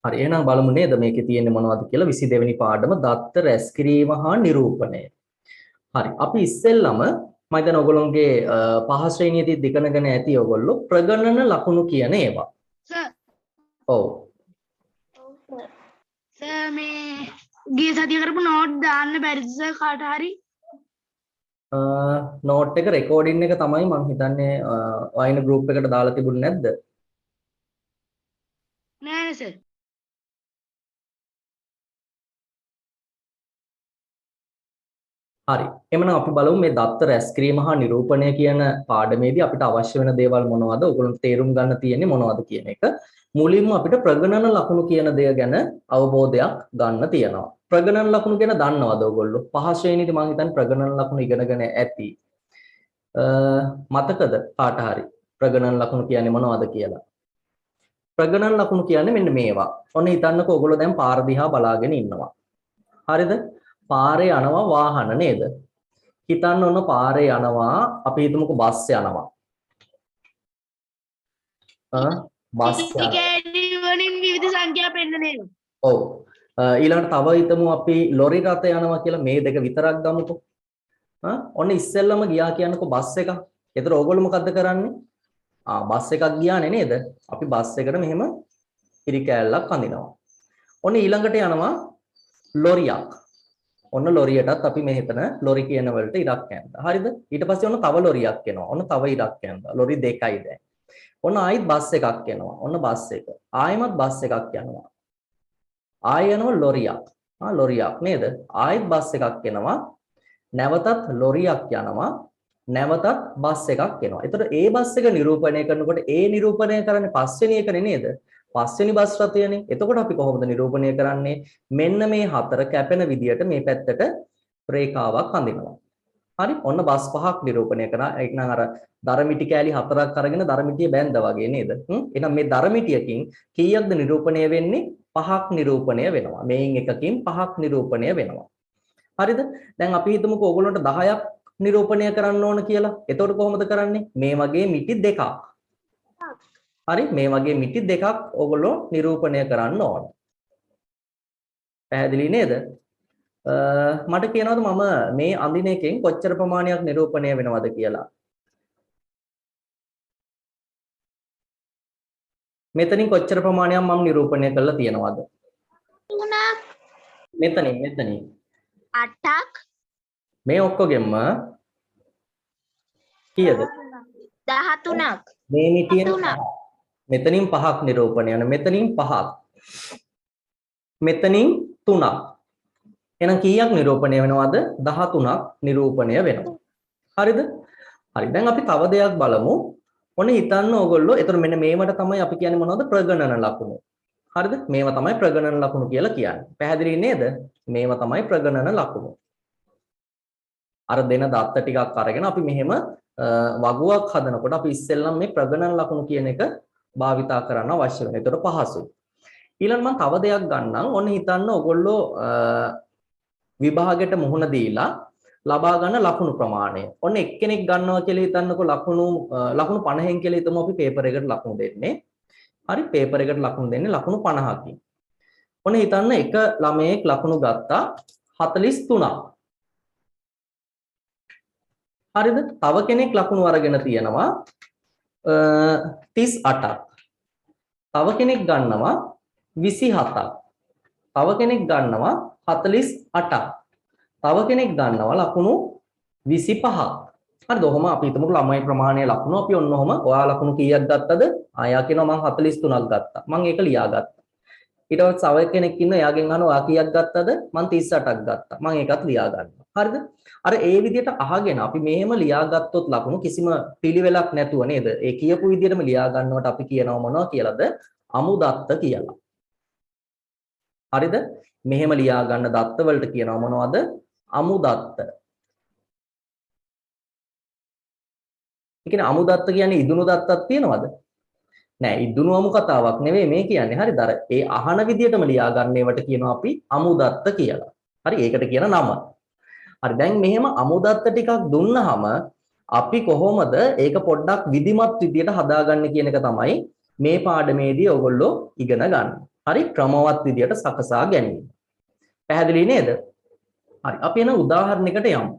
හරි එහෙනම් බලමු නේද මේකේ තියෙන්නේ මොනවද කියලා 22 වෙනි පාඩම දත්ත රැස් කිරීම හා නිරූපණය. හරි අපි ඉස්සෙල්ලම මම හිතන්නේ ඔයගොල්ලෝගේ පහ ශ්‍රේණියේදී ඉගෙනගෙන ඇති ඔයගොල්ලෝ ප්‍රගණන ලකුණු කියන ඒවා. සර් ඔව්. සර් මේ ගිය සතිය කරපු නෝට් දාන්න බැරිද සර් කාට හරි? නෝට් එක රෙකෝඩින් එක තමයි මම හිතන්නේ වයින් ගෲප් එකට දාලා තිබුණ නැද්ද? නෑ සර්. හරි. එhmenan අපි බලමු මේ දත්ත රැස් කිරීම හා නිරූපණය කියන පාඩමේදී අපිට අවශ්‍ය වෙන දේවල් මොනවද? ඔයගොල්ලන්ට තේරුම් ගන්න තියෙන්නේ මොනවද කියන එක. මුලින්ම අපිට ප්‍රගණන ලකුණු කියන දේ ගැන අවබෝධයක් ගන්න තියෙනවා. ප්‍රගණන ලකුණු ගැන දන්නවද ඔයගොල්ලෝ? පහ ශ්‍රේණියේදී මම හිතන්නේ ප්‍රගණන ලකුණු ඉගෙනගෙන ඇති. මතකද කාට හරි? ප්‍රගණන ලකුණු කියන්නේ මොනවද කියලා? ප්‍රගණන ලකුණු කියන්නේ මෙන්න මේවා. ඔන්න හිතන්නකෝ ඔයගොල්ලෝ දැන් පාර දිහා බලාගෙන ඉන්නවා. හරිද? පාරේ යනවා වාහන නේද? හිතන්න ඔන්න පාරේ යනවා අපි හිතමුකෝ බස් යනවා. බස් ටිකට් වලින් විවිධ සංඛ්‍යා පෙන්නන ඒවා. ඔව්. ඊළඟට තව හිතමු අපි ලොරි රථ යනවා කියලා මේ දෙක විතරක් ගමුකෝ. ඔන්න ඉස්සෙල්ලම ගියා කියන්නකෝ බස් එක. ඒතර ඕගොල්ලෝ මොකද්ද කරන්නේ? බස් එකක් ගියානේ නේද? අපි බස් එකට මෙහෙම ඉරි කෑල්ලක් අඳිනවා. ඔන්න ඊළඟට යනවා ලොරියක්. ඔන්න ලොරියටත් අපි මෙහෙතන ලොරි කියන වලට ඉරක් කැන්දා. හරිද? ඊට පස්සේ ඔන්න තව ලොරියක් එනවා. ඔන්න තව ඉරක් කැන්දා. ලොරි දෙකයි දැන්. ඔන්න ආයිත් බස් එකක් එනවා. ඔන්න බස් එක. ආයෙමත් බස් එකක් යනවා. ආයෙ යනවා ලොරියක්. ලොරියක් නේද? ආයෙත් බස් එකක් එනවා. නැවතත් ලොරියක් යනවා. නැවතත් බස් එකක් එනවා. එතකොට ඒ බස් එක නිරූපණය කරනකොට ඒ නිරූපණය කරන්නේ පස්වෙනි එකනේ නේද? පස්වෙනි බස් රථයනේ. එතකොට අපි කොහොමද නිරූපණය කරන්නේ? මෙන්න මේ හතර කැපෙන විදියට මේ පැත්තට රේඛාවක් අඳිනවා. හරි? ඔන්න බස් පහක් නිරූපණය කරා. ඒක නම් අර දරමිටි කෑලි හතරක් අරගෙන දරමිටිය බැඳා වගේ නේද? එහෙනම් මේ දරමිටියකින් කීයක්ද නිරූපණය වෙන්නේ? පහක් නිරූපණය වෙනවා. මේන් එකකින් පහක් නිරූපණය වෙනවා. හරිද? දැන් අපි හිතමුකෝ ඕගොල්ලන්ට 10ක් නිරූපණය කරන්න ඕන කියලා. එතකොට කොහොමද කරන්නේ? මේ වගේ මිටි දෙකක්. හරි මේ වගේ මිටි දෙකක් ඔයගොල්ලෝ නිරූපණය කරන්න ඕන. පැහැදිලි නේද? මට කියනවාද මම මේ අඳින එකෙන් කොච්චර ප්‍රමාණයක් නිරූපණය වෙනවද කියලා? මෙතනින් කොච්චර ප්‍රමාණයක් මම නිරූපණය කරලා තියනවද? 3ක්. මෙතනින් 8ක්. මේ ඔක්කොගෙම කීයද? 13ක්. මේ මිටියෙන් මෙතනින් 5ක් නිරූපණය වෙන මෙතනින් 5ක් මෙතනින් 3ක් එහෙනම් කීයක් නිරූපණය වෙනවද 13ක් නිරූපණය වෙනවා හරිද හරි දැන් අපි තව දෙයක් බලමු ඔන්න හිතන්න ඕගොල්ලෝ එතකොට මෙන්න මේවට තමයි අපි කියන්නේ මොනවද ප්‍රගණන ලකුණු හරිද මේවා තමයි ප්‍රගණන ලකුණු කියලා කියන්නේ පැහැදිලි නේද මේවා තමයි ප්‍රගණන ලකුණු අර දෙන දත්ත ටිකක් අරගෙන අපි මෙහෙම වගුවක් හදනකොට අපි ඉස්සෙල්ලම මේ ප්‍රගණන ලකුණු කියන එක භාවිතා කරන්න අවශ්‍ය වෙනවා. ඒතර පහසුයි. ඊළඟ මම තව දෙයක් ගන්නම්. ඔන්න හිතන්න ඔයගොල්ලෝ විභාගයට මුහුණ දීලා ලබා ගන්න ලකුණු ප්‍රමාණය. ඔන්න එක්කෙනෙක් ගන්නවා කියලා හිතන්නකො ලකුණු 50න් කියලා හිතමු අපි පේපර් එකට ලකුණු දෙන්නේ. හරි පේපර් එකට ලකුණු දෙන්නේ ලකුණු 50කින්. ඔන්න හිතන්න එක ළමයෙක් ලකුණු ගත්තා 43ක්. හරිද? තව කෙනෙක් ලකුණු අරගෙන තියෙනවා 38ක්. තව කෙනෙක් ගන්නවා 27ක්. තව කෙනෙක් ගන්නවා 48ක්. තව කෙනෙක් ගන්නවා ලකුණු 25ක්. හරිද? ඔහොම අපි හිතමුකෝ ළමයි ප්‍රමාණය ලකුණු අපි ඔන්න ඔහොම ඔයා ලකුණු කීයක් ගත්තද? ආයා කියනවා මම 43ක් ගත්තා. මම ඒක ලියාගත්තා. ඊට පස්සේ තව කෙනෙක් ඉන්නවා එයාගෙන් අහනවා ඔයා කීයක් ගත්තද? මම 38ක් ගත්තා. මම ඒකත් ලියා ගන්නවා. හරිද? අර ඒ විදිහට අහගෙන අපි මෙහෙම ලියාගත්තොත් ලකුණු කිසිම පිළිවෙලක් නැතුව නේද? ඒ කියපු විදිහටම ලියා ගන්නවට අපි කියනවා මොනවා කියලාද? අමුදත්ත කියලා. හරිද? මෙහෙම ලියා ගන්න දත්ත වලට කියනවා මොනවද? අමුදත්ත. ඒ කියන්නේ අමුදත්ත කියන්නේ ඉදුණු දත්තක් තියනවද? නෑ ඉදුණු අමු කතාවක් නෙවෙයි මේ කියන්නේ. හරිද? අර ඒ අහන විදිහටම ලියා ගන්න ඒවට කියනවා අපි අමුදත්ත කියලා. හරි ඒකට කියන නම. හරි දැන් මෙහෙම අමුදත්ත ටිකක් දුන්නාම අපි කොහොමද ඒක පොඩ්ඩක් විධිමත් විදියට හදාගන්නේ කියන එක තමයි මේ පාඩමේදී ඔයගොල්ලෝ ඉගෙන ගන්න. හරි ක්‍රමවත් විදියට සකසා ගැනීම. පැහැදිලි නේද? හරි අපි එන උදාහරණයකට යමු.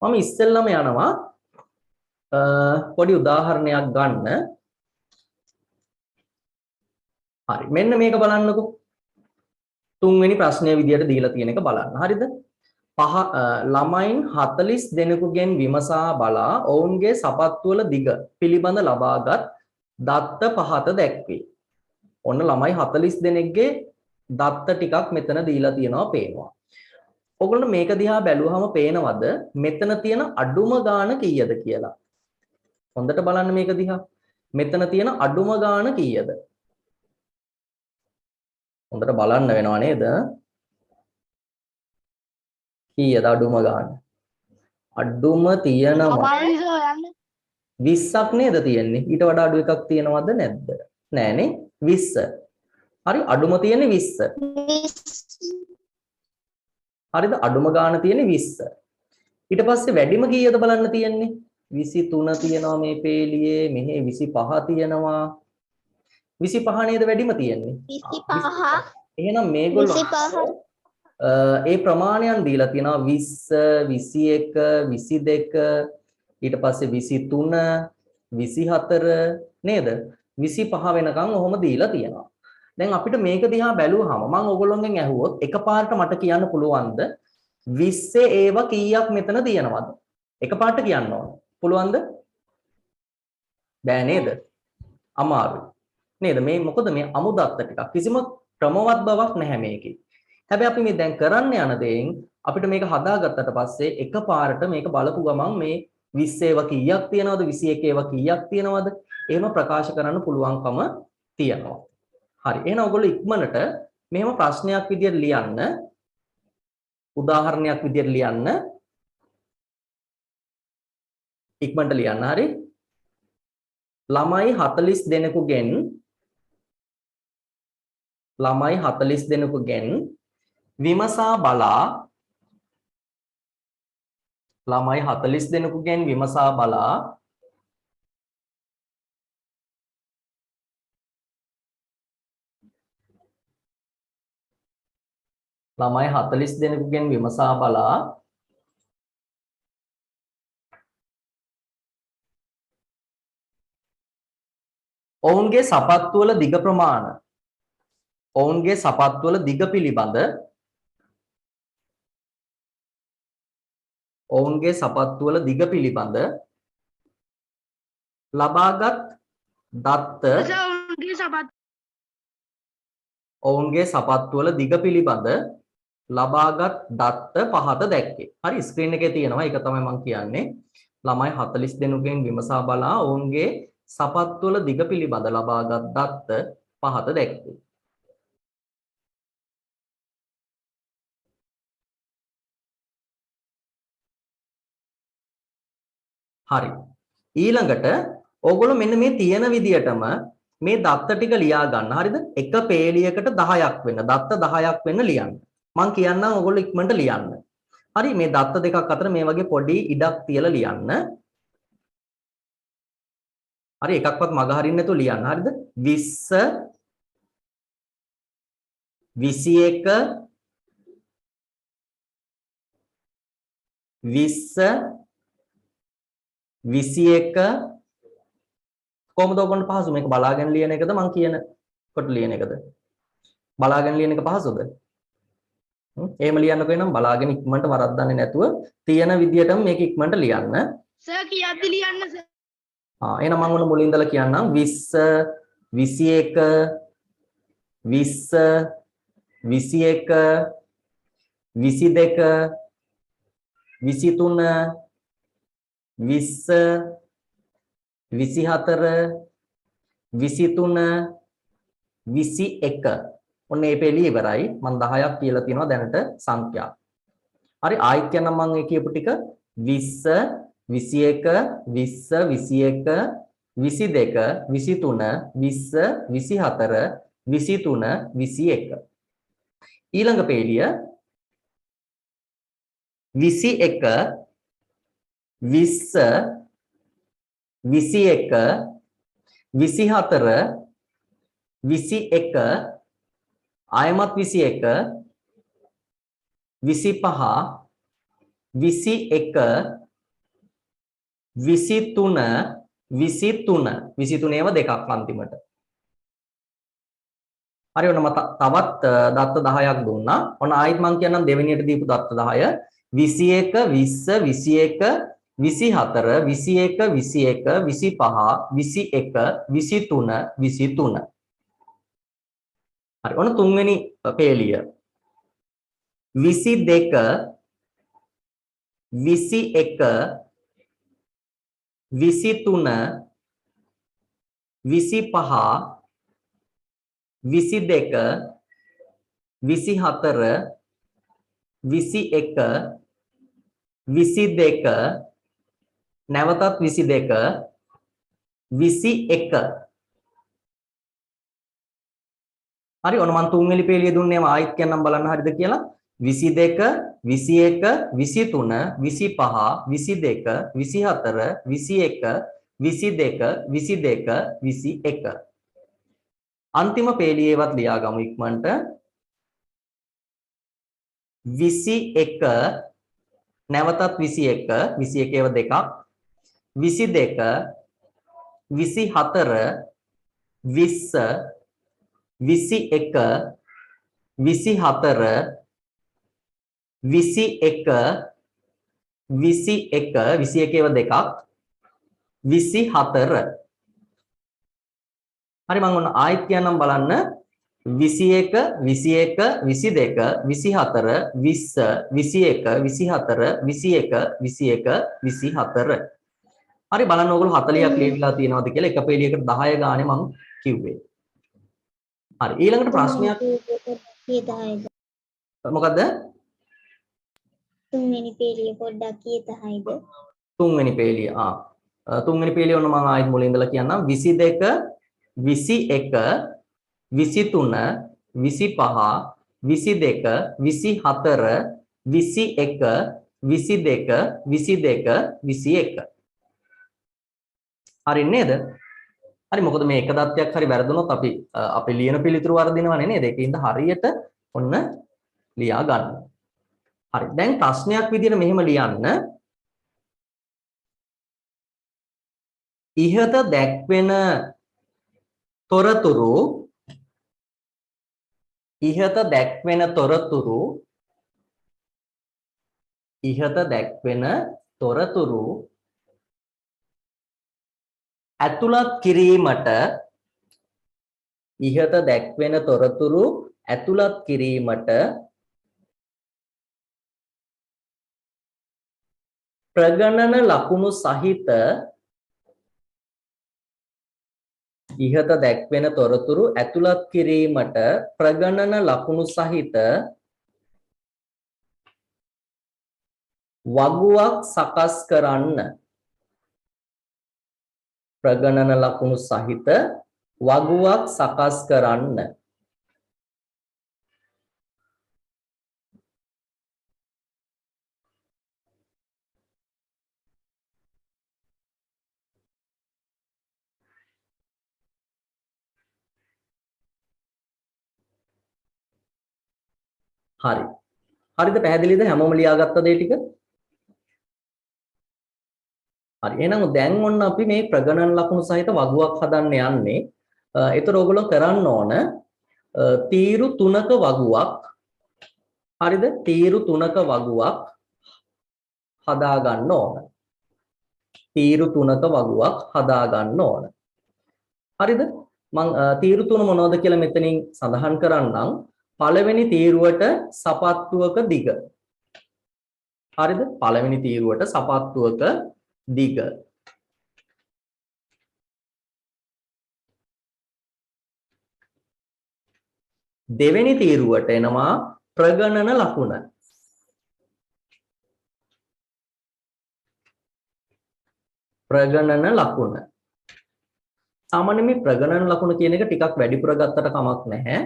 මම ඉස්සෙල්ලම යනවා පොඩි උදාහරණයක් ගන්න. හරි මෙන්න මේක බලන්නකෝ. තුන්වෙනි ප්‍රශ්නය විදියට දීලා තියෙන එක බලන්න. හරිද? ළමයින් 40 දෙනෙකුගෙන් විමසා බලා ඔවුන්ගේ සපත්තු වල දිග පිළිබඳ ලබාගත් දත්ත පහත දැක්වේ. ඔන්න ළමයි 40 දෙනෙක්ගේ දත්ත ටිකක් මෙතන දීලා තියෙනවා පේනවා. ඔයගොල්ලෝ මේක දිහා බැලුවහම පේනවද මෙතන තියෙන අඩුම ගාණ කීයද කියලා? හොඳට බලන්න මේක දිහා. මෙතන තියෙන අඩුම ගාණ කීයද? හොඳට බලන්න වෙනවා නේද? කීයද අඩුම ගාණ? අඩුම තියෙනවා 20ක් නේද තියෙන්නේ? ඊට වඩා අඩු එකක් තියෙනවද නැද්ද? නෑනේ 20. හරි අඩුම තියෙන්නේ 20. හරිද? අඩුම ගාණ තියෙන්නේ 20. ඊට පස්සේ වැඩිම කීයද බලන්න තියෙන්නේ? 23 තියෙනවා මේ පේලියේ, මෙහි 25 තියෙනවා. 25 නේද වැඩිම තියෙන්නේ? 25. එහෙනම් මේගොල්ලෝ 25. ඒ ප්‍රමාණයන් දීලා තියෙනවා 20, 21, 22, ඊට පස්සේ 23, 24 නේද? 25 වෙනකන් ඔහොම දීලා තියෙනවා. දැන් අපිට මේක දිහා බැලුවාම මම ඔයගොල්ලෝගෙන් ඇහුවොත් එකපාරට මට කියන්න පුළුවන්ද 20 ඒව කීයක් මෙතන තියෙනවද? එකපාරට කියන්න ඕන. පුළුවන්ද? බෑ නේද? අමාරුයි. නේද? මේ මොකද මේ අමුදත්ත ටිකක් කිසිම ක්‍රමවත් බවක් නැහැ මේකේ. හැබැයි අපි මේ දැන් කරන්න යන දේෙන් අපිට මේක හදාගත්තට පස්සේ එකපාරට මේක බලපු ගමන් මේ 20 ඒව කීයක් තියෙනවද 21 ඒව කීයක් තියෙනවද එහෙම ප්‍රකාශ කරන්න පුළුවන්කම තියෙනවා. හරි. එහෙනම් ඔයගොල්ලෝ ඉක්මනට මෙහෙම ප්‍රශ්නයක් විදියට ලියන්න. උදාහරණයක් විදියට ලියන්න. ඉක්මනට ලියන්න. හරි. ළමයි 40 දෙනෙකුගෙන් විමසා බලා ළමයි 40 දෙනෙකුගෙන් විමසා බලා ළමයි 40 දෙනෙකුගෙන් විමසා බලා ඔවුන්ගේ සපත්තු වල දිග ප්‍රමාණ ඔවුන්ගේ සපත්තු වල දිග පිළිබඳ ලබාගත් දත්ත ඔවුන්ගේ සපත්තු වල දිග පිළිබඳ ලබාගත් දත්ත පහත දැක්කේ. හරි ස්ක්‍රීන් එකේ තියෙනවා. ඒක තමයි මම කියන්නේ. ළමයි 40 දෙනෙකුගෙන් විමසා බලා ඔවුන්ගේ සපත්තු වල දිග පිළිබඳ ලබාගත් දත්ත පහත දැක්කේ. හරි. ඊළඟට ඕගොල්ලෝ මෙන්න මේ තියෙන විදියටම මේ දත්ත ටික ලියා ගන්න. හරිද? එක පේලියකට 10ක් වෙන්න. දත්ත 10ක් වෙන්න ලියන්න. මම කියන්නම් ඕගොල්ලෝ ඉක්මනට ලියන්න. හරි මේ දත්ත දෙකක් අතර මේ වගේ පොඩි ඉඩක් තියලා ලියන්න. හරි එකක්වත් මග හරින්න නැතුව ලියන්න. හරිද? 20 කොහොමද ඔයගොල්ලන්ට පහසු මේක බලාගෙන ලියන එකද මම කියන කොට ලියන එකද? බලාගෙන ලියන එක පහසුද? එහෙම ලියන්නකෝ එනම් බලාගෙන ඉක්මනට වරද්දන්නේ නැතුව තියෙන විදියටම මේක ඉක්මනට ලියන්න. සර් කියද්දි ලියන්න සර්. එහෙනම් මම ඔන්න මුලින් ඉඳලා කියන්නම් 20 21 22 23 20 24 23 21 ඔන්න මේ පෙළිය ඉවරයි මම 10ක් කියලා තියෙනවා දැනට සංඛ්‍යා. හරි ආයෙත් කියන්නම් මම ඒ කියපු ටික 20 21 20 21 22 23 20 24 23 21 ඊළඟ පෙළිය 21 20 21 24 21 ආයමත් 21 25 21 23 23 23 ඒවා දෙකක් අන්තිමට. හරි ඔන්න මම තවත් දත්ත 10ක් දුන්නා. ඔන්න ආයිත් මම කියන්නම් දෙවෙනියට දීපු දත්ත 10. 21 20 21 24 21 21 25 21 23 23. හරි ඔන්න තුන්වෙනි පේලිය. 22 21 23 25 22 24 21 22 නැවතත් 22 21 හරි ඔන්න මම තුන්වෙනි පේලිය දුන්නේම ආයිත් කියන්නම් බලන්න හරිද කියලා 22 21 23 25 22 24 21 22 22 21 අන්තිම පේලියේවත් ලියාගමු ඉක්මනට 21 නැවතත් 21 21 ඒවා දෙකක් 22 24 20 21 24 21 21 21 ඒවා දෙකක් 24 හරි මම ඔන්න ආයෙත් කියන්නම් බලන්න 21 21 22 24 20 21 24 21 21 24 හරි බලන්න ඕගොල්ලෝ 40ක් ලියවිලා තියෙනවද කියලා එක පේලියකට 10 ගානේ මම කිව්වේ හරි ඊළඟට ප්‍රශ්නයක් මොකද්ද තුන්වෙනි පේලිය පොඩ්ඩක් කියතහයිද තුන්වෙනි පේලිය තුන්වෙනි පේලිය ඔන්න මම ආයෙත් මුලින් ඉඳලා කියන්නම් 22 21 23 25 22 24 21 22 22 21 හරි නේද හරි මොකද මේ එක දත්තයක් හරි වැරදුනොත් අපි ලියන පිළිතුරු වර්ධිනවනේ නේද ඒකින්ද හරියට ඔන්න ලියා ගන්න හරි දැන් ප්‍රශ්නයක් විදිහට මෙහෙම ලියන්න ඉහත දැක්වෙන තොරතුරු ඉහත දැක්වෙන තොරතුරු ඇතුළත් කිරීමට ඉහත දැක්වෙන තොරතුරු ඇතුළත් කිරීමට ප්‍රගණන ලකුණු සහිත ඉහත දැක්වෙන තොරතුරු ඇතුළත් කිරීමට ප්‍රගණන ලකුණු සහිත වගුවක් සකස් කරන්න ප්‍රගණන ලකුණු සහිත වගුවක් සකස් කරන්න හරි හරිද පැහැදිලිද හැමෝම ලියාගත්තද ඒ ටික හරි එහෙනම් දැන් ඔන්න අපි මේ ප්‍රගණන ලකුණු සහිත වගුවක් හදන්න යන්නේ ඒතර ඕගොල්ලෝ කරන්න ඕන තීරු තුනක වගුවක් හරිද තීරු තුනක වගුවක් හදා ගන්න ඕන තීරු තුනක වගුවක් හදා ගන්න ඕන හරිද මම තීරු තුන මොනවද කියලා මෙතනින් සඳහන් කරන්නම් පළවෙනි තීරුවට සපත්තුවක දිග හරිද පළවෙනි තීරුවට සපත්තුවක දිග දෙවෙනි තීරුවට එනවා ප්‍රගණන ලකුණ සාමාන්‍යයෙන් මේ ප්‍රගණන ලකුණ කියන එක ටිකක් වැඩිපුර ගත්තට කමක් නැහැ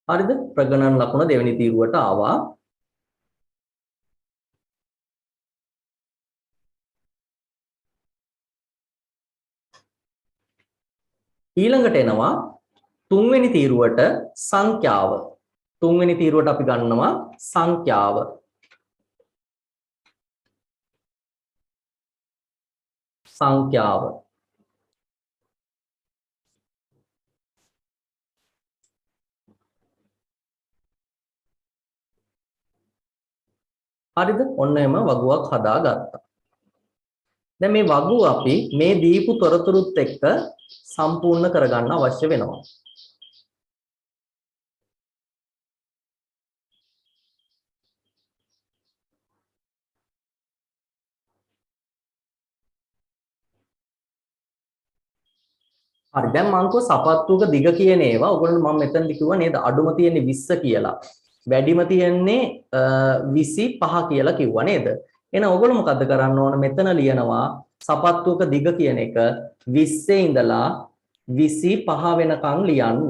හරිද? ප්‍රගණන ලකුණ දෙවෙනි තීරුවට ආවා. ඊළඟට එනවා තුන්වෙනි තීරුවට සංඛ්‍යාව. තුන්වෙනි තීරුවට අපි ගන්නවා සංඛ්‍යාව. සංඛ්‍යාව. හරිද? ඔන්න එම වගුවක් හදාගත්තා. දැන් මේ වගුව අපි මේ දීපු තොරතුරුත් එක්ක සම්පූර්ණ කරගන්න අවශ්‍ය වෙනවා. හරි දැන් මම කිව්ව සපත්තුක දිග කියන ඒවා ඔයගොල්ලෝ මම මෙතනදි කිව්වා නේද අඩුම තියෙන්නේ 20 කියලා. වැඩිම තියෙන්නේ 25 කියලා කිව්වා නේද? එහෙනම් ඔයගොල්ලෝ මොකද්ද කරන්න ඕන? මෙතන ලියනවා සපත්තුක දිග කියන එක 20 ඉඳලා 25 වෙනකන් ලියන්න.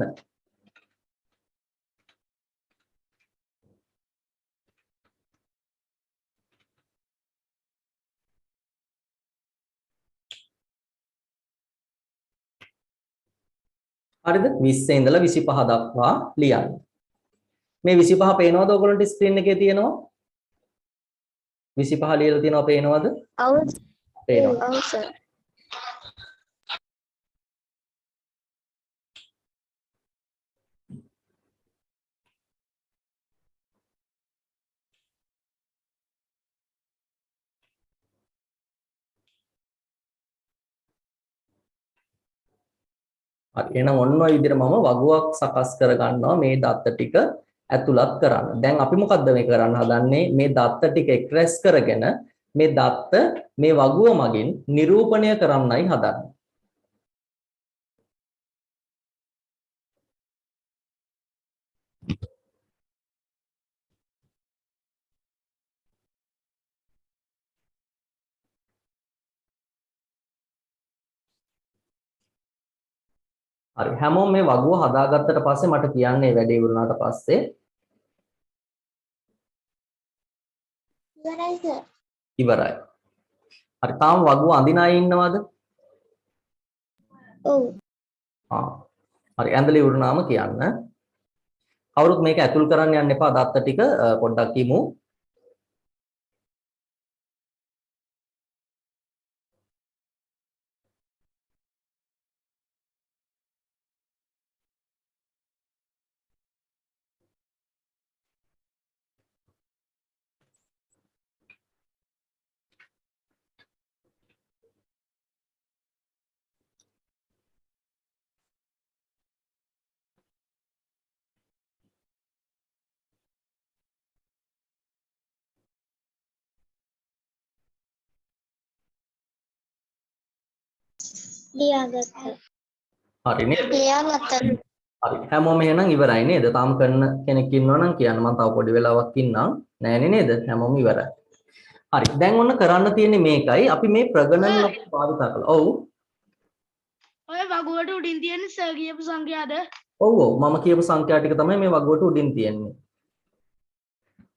හරිද? 20 ඉඳලා 25 දක්වා ලියන්න. මේ 25 පේනවද ඔයගොල්ලන්ට ස්ක්‍රීන් එකේ තියෙනවා? 25 ලියලා තියෙනවා පේනවද? ඔව් පේනවා. ඔව් සර්. හරි එහෙනම් ඔන්න ඔය විදිහට මම වගුවක් සකස් කර ගන්නවා මේ දත්ත ටික ඇතුළත් කරන්න. දැන් අපි මොකද්ද මේ කරන්න හදන්නේ? මේ දත්ත ටික එක්රැස් කරගෙන මේ දත්ත මේ වගුව මගින් නිරූපණය කරන්නයි හදන්නේ. හරි හැමෝම මේ වගුව හදාගත්තට පස්සේ මට කියන්නේ වැඩේ ඉවරනාට පස්සේ ඉවරයි සර්. ඉවරයි. හරි තාම වගුව අඳින අය ඉන්නවද? ඔව්. හරි ඇඳලා ඉවරනාම කියන්න. කවුරුත් මේක ඇතුල් කරන්න යන්න එපා දත්ත ටික පොඩ්ඩක් ඉමු. ලියාගත්තා. හරි නේද? ලියාගත්තා. හරි හැමෝම එහෙනම් ඉවරයි නේද? තාම කරන කෙනෙක් ඉන්නවා නම් කියන්න මම තව පොඩි වෙලාවක් ඉන්නම්. නෑනේ නේද? හැමෝම ඉවරයි. හරි දැන් ඔන්න කරන්න තියෙන්නේ මේකයි. අපි මේ ප්‍රගණන ලකුණු භාවිත කළා. ඔව්. ඔය වගුවට උඩින් තියෙන සර් කියපු සංඛ්‍යාද? ඔව් ඔව් මම කියපු සංඛ්‍යා ටික තමයි මේ වගුවට උඩින් තියෙන්නේ.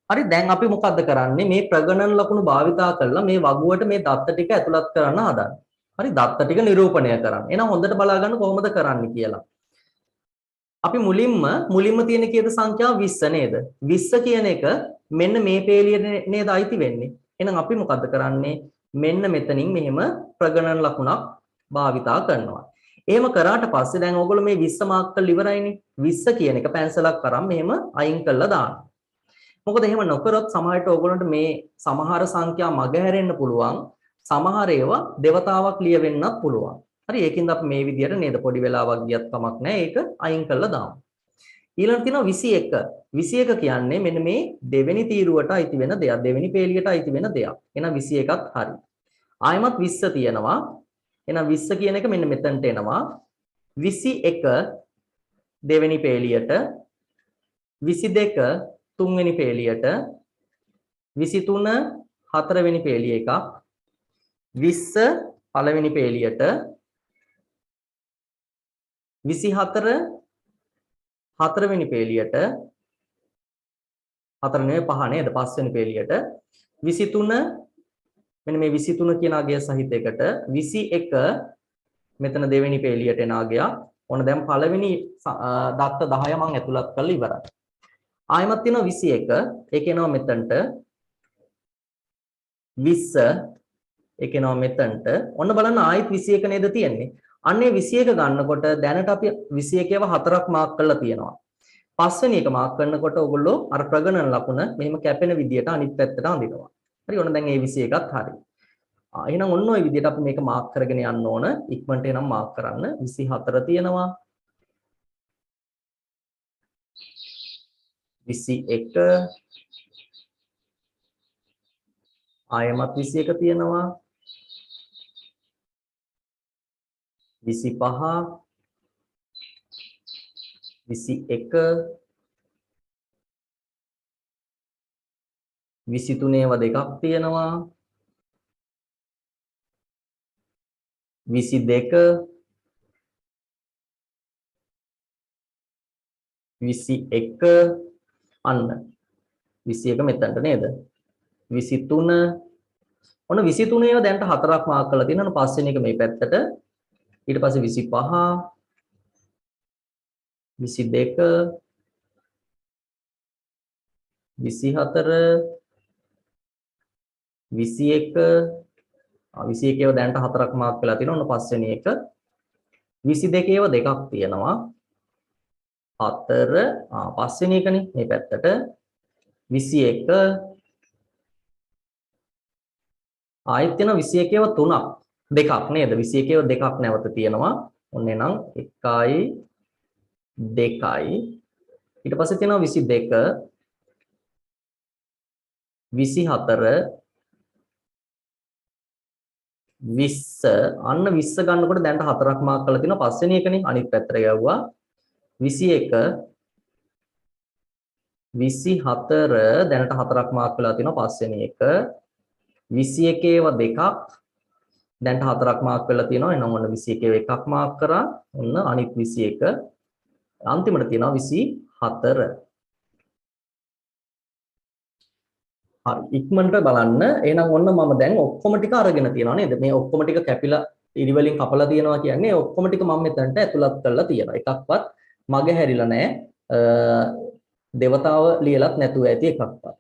හරි දැන් අපි මොකද්ද කරන්නේ? මේ ප්‍රගණන ලකුණු භාවිතා කරලා මේ වගුවට මේ දත්ත ටික ඇතුළත් කරන්න හදන්නේ. හරි දත්ත ටික නිරූපණය කරන්න. එහෙනම් හොඳට බලා ගන්න කොහොමද කරන්නේ කියලා. අපි මුලින්ම තියෙන කීයද සංඛ්‍යාව 20 නේද? 20 කියන එක මෙන්න මේ පේලියට නේද අයිති වෙන්නේ. එහෙනම් අපි මොකද්ද කරන්නේ? මෙන්න මෙතනින් මෙහෙම ප්‍රගණන ලකුණක් භාවිතා කරනවා. එහෙම කරාට පස්සේ දැන් ඕගොල්ලෝ මේ 20 මාක් කරලා ඉවරයිනේ. 20 කියන එක පැන්සලක් කරන් මෙහෙම අයින් කරලා දාන්න. මොකද එහෙම නොකරොත් සමහරට ඕගොල්ලන්ට මේ සමහර සංඛ්‍යා මගහැරෙන්න පුළුවන්. සමහර ඒවා දෙවතාවක් ලියවෙන්නත් පුළුවන්. හරි ඒකින්ද අපි මේ විදිහට නේද පොඩි වෙලාවක් ගියත් කමක් නැහැ. ඒක අයින් කරලා දාමු. ඊළඟට තියෙනවා 21. 21 කියන්නේ මෙන්න මේ දෙවෙනි තීරුවට අයිති වෙන දෙයක්. දෙවෙනි පේලියට අයිති වෙන දෙයක්. එහෙනම් 21ත් හරි. ආයෙමත් 20 තියෙනවා. එහෙනම් 20 කියන එක මෙන්න මෙතනට එනවා. 21 දෙවෙනි පේලියට 22 තුන්වෙනි පේලියට 23 හතරවෙනි පේලිය එකක් 20 පළවෙනි පේලියට 24 හතරවෙනි පේලියට හතර නෙවෙයි පහ නේද? පස්වෙනි පේලියට 23 මෙන්න මේ 23 කියන අගය සහිත එකට 21 මෙතන දෙවෙනි පේලියට එන අගයක්. ඔන්න දැන් පළවෙනි දත්ත 10 මම ඇතුළත් කරලා ඉවරයි. ආයෙමත් තියෙනවා 21. ඒක එනවා මෙතනට. 20 ඒක එනවා මෙතනට. ඔන්න බලන්න ආයෙත් 21 නේද තියෙන්නේ. අන්නේ 21 ගන්නකොට දැනට අපි 21ව හතරක් මාක් කරලා තියෙනවා. පස්වෙනි එක මාක් කරනකොට ඔයගොල්ලෝ අර ප්‍රගණන ලකුණ මෙහෙම කැපෙන විදියට අනිත් පැත්තට අඳිනවා. හරි ඔන්න දැන් මේ 21ත් හරි. එහෙනම් ඔන්න ඔය විදියට අපි මේක මාක් කරගෙන යන්න ඕන. ඉක්මනට එනම් මාක් කරන්න. 24 තියෙනවා. 21 ආයෙමත් 21 තියෙනවා. 25 21 23 ඒවා දෙකක් තියෙනවා. 22 21 අන්න 21 මෙතනට නේද 23 ඔන්න 23 ඒවා දැන්ට හතරක් මාක් කරලා තියෙනවා. පස්වෙනි එක මේ පැත්තට ඊට පස්සේ 25 22 24 21 21 ඒවා දැන්ට හතරක් මාක් වෙලා තියෙනවා. ඔන්න පස්වෙනි එක 22 ඒවා දෙකක් තියෙනවා. 4 පස්වෙනි එකනේ මේ පැත්තට 21 ආයෙත් තියෙනවා 21 ඒවා තුනක් දෙකක් නේද 21 ඒවා දෙකක් නැවත තියෙනවා. ඔන්න එනම් 1යි 2යි ඊට පස්සේ තියෙනවා 22 24 20 අන්න 20 ගන්නකොට දැන්ට හතරක් මාක් කරලා තියෙනවා. පස්වෙනි එකනේ අනිත් පැත්තට යවුවා 21 24 දැනට හතරක් මාක් වෙලා තියෙනවා. පස්වෙනි එක 21 ඒවා දෙකක් දැන්ට හතරක් මාක් වෙලා තියෙනවා. එහෙනම් ඔන්න 21 ඒවා එකක් මාක් කරා. ඔන්න අනිත් 21 අන්තිමට තියෙනවා 24. හරි ඉක්මනට බලන්න. එහෙනම් ඔන්න මම දැන් ඔක්කොම ටික අරගෙන තියනවා නේද? මේ ඔක්කොම ටික කැපිලා ඉරි වලින් කපලා තියනවා කියන්නේ ඔක්කොම ටික මම මෙතනට ඇතුළත් කරලා තියනවා. එකක්වත් මග හැරිලා නැහැ. දේවතාව ලියලත් නැතුව ඇති එකක්වත්.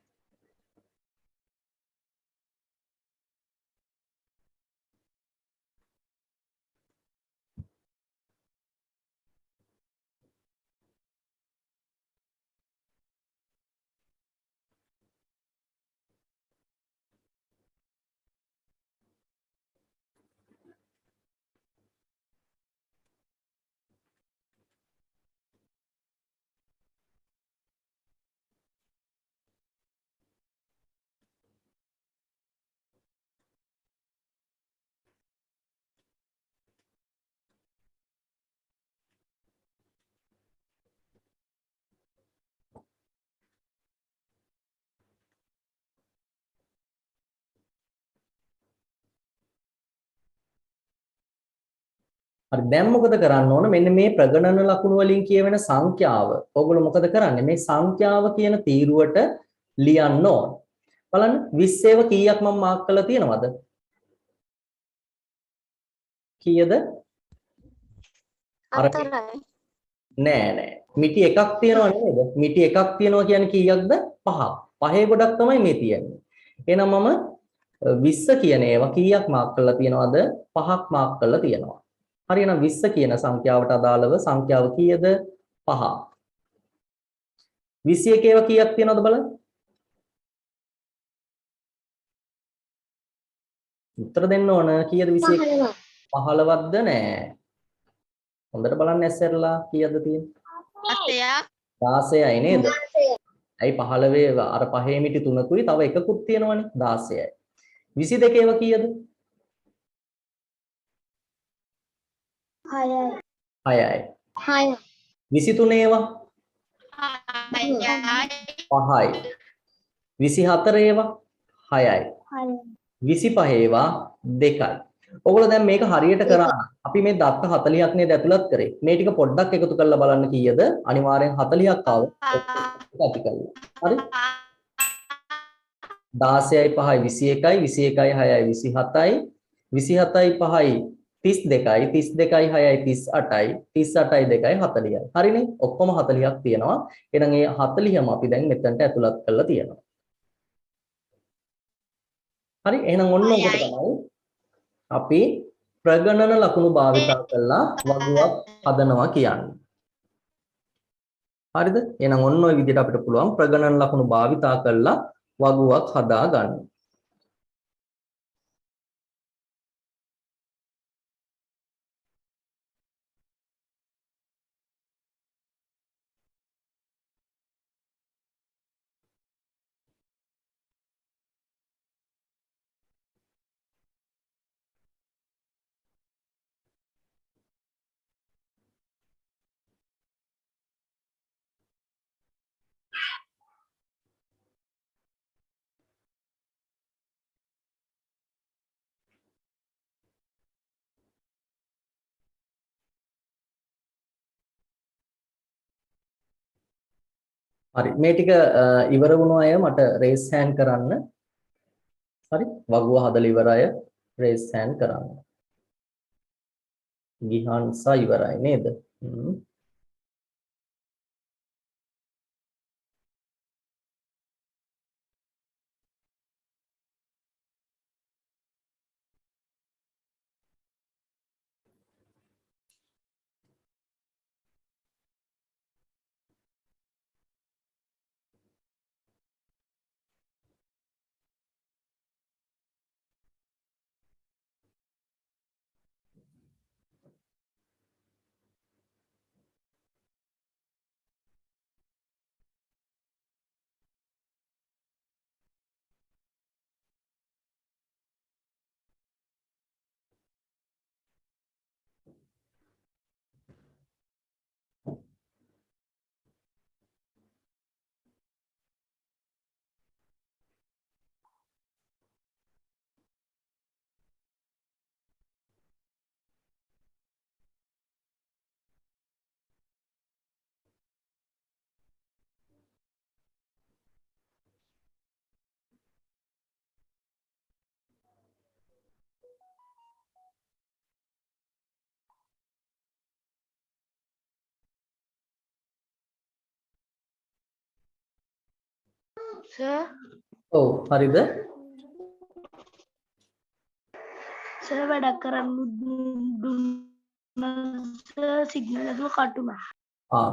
හරි දැන් මොකද කරන්න ඕන මෙන්න මේ ප්‍රගණන ලකුණු වලින් කියවෙන සංඛ්‍යාව ඔයගොල්ලෝ මොකද කරන්නේ මේ සංඛ්‍යාව කියන තීරුවට ලියන්න ඕන බලන්න 20 ඒවා කීයක් මම මාක් කරලා තියෙනවද කීයද අර නෑ මිටි එකක් තියෙනව නේද මිටි එකක් තියෙනවා කියන්නේ කීයක්ද 5 පහේ ගොඩක් තමයි මේ තියෙන්නේ එහෙනම් මම 20 කියන ඒවා කීයක් මාක් කරලා තියෙනවද 5ක් මාක් කරලා තියෙනවා හරි එහෙනම් 20 කියන සංඛ්‍යාවට අදාළව සංඛ්‍යාව කීයද 5 21 ඒවා කීයක් තියෙනවද බලන්න උත්තර දෙන්න ඕන කීයද 21 15ක්ද නෑ හොඳට බලන්න ඇස්සරලා කීයද තියෙන්නේ 16යි නේද ඇයි 15 අර පහේ මිටි තුනකුයි තව එකකුත් තියෙනවනේ 16යි 22 ඒවා කීයද 6යි 6යි 23 ඒවා 5යි 24 ඒවා 6යි 25 ඒවා 2යි ඔයගොල්ලෝ දැන් මේක හරියට කරා නම් අපි මේ දත්ත 40ක් නේද ඇතුළත් කරේ. මේ ටික පොඩ්ඩක් එකතු කරලා බලන්න කීයද? අනිවාර්යෙන් 40ක් ආව. ඇති කරලා. හරි? 16යි 5යි 21යි 21යි 6යි 27යි 27යි 5යි 32යි 32යි 6යි 38යි 38යි 2යි 40යි. හරිනේ? ඔක්කොම 40ක් තියෙනවා. එහෙනම් ඒ 40ම අපි දැන් මෙතනට ඇතුළත් කරලා තියෙනවා. හරි? එහෙනම් ඔන්න ඔකට තමයි අපි ප්‍රගණන ලකුණු භාවිතා කරලා වගුවක් හදනවා කියන්නේ. හරිද? එහෙනම් ඔන්න ඔය විදිහට අපිට පුළුවන් ප්‍රගණන ලකුණු භාවිතා කරලා වගුවක් හදා ගන්න. හරි මේ ටික ඉවර වුණු අය මට රේස් හෑන්ඩ් කරන්න. හරි වගුව හදලා ඉවර අය රේස් හෑන්ඩ් කරන්න. ගිහන්සා ඉවරයි නේද? සර් ඔව් හරිද? සර් වැඩක් කරන්න දුන්න සිග්නල් එකම කට් වුණා.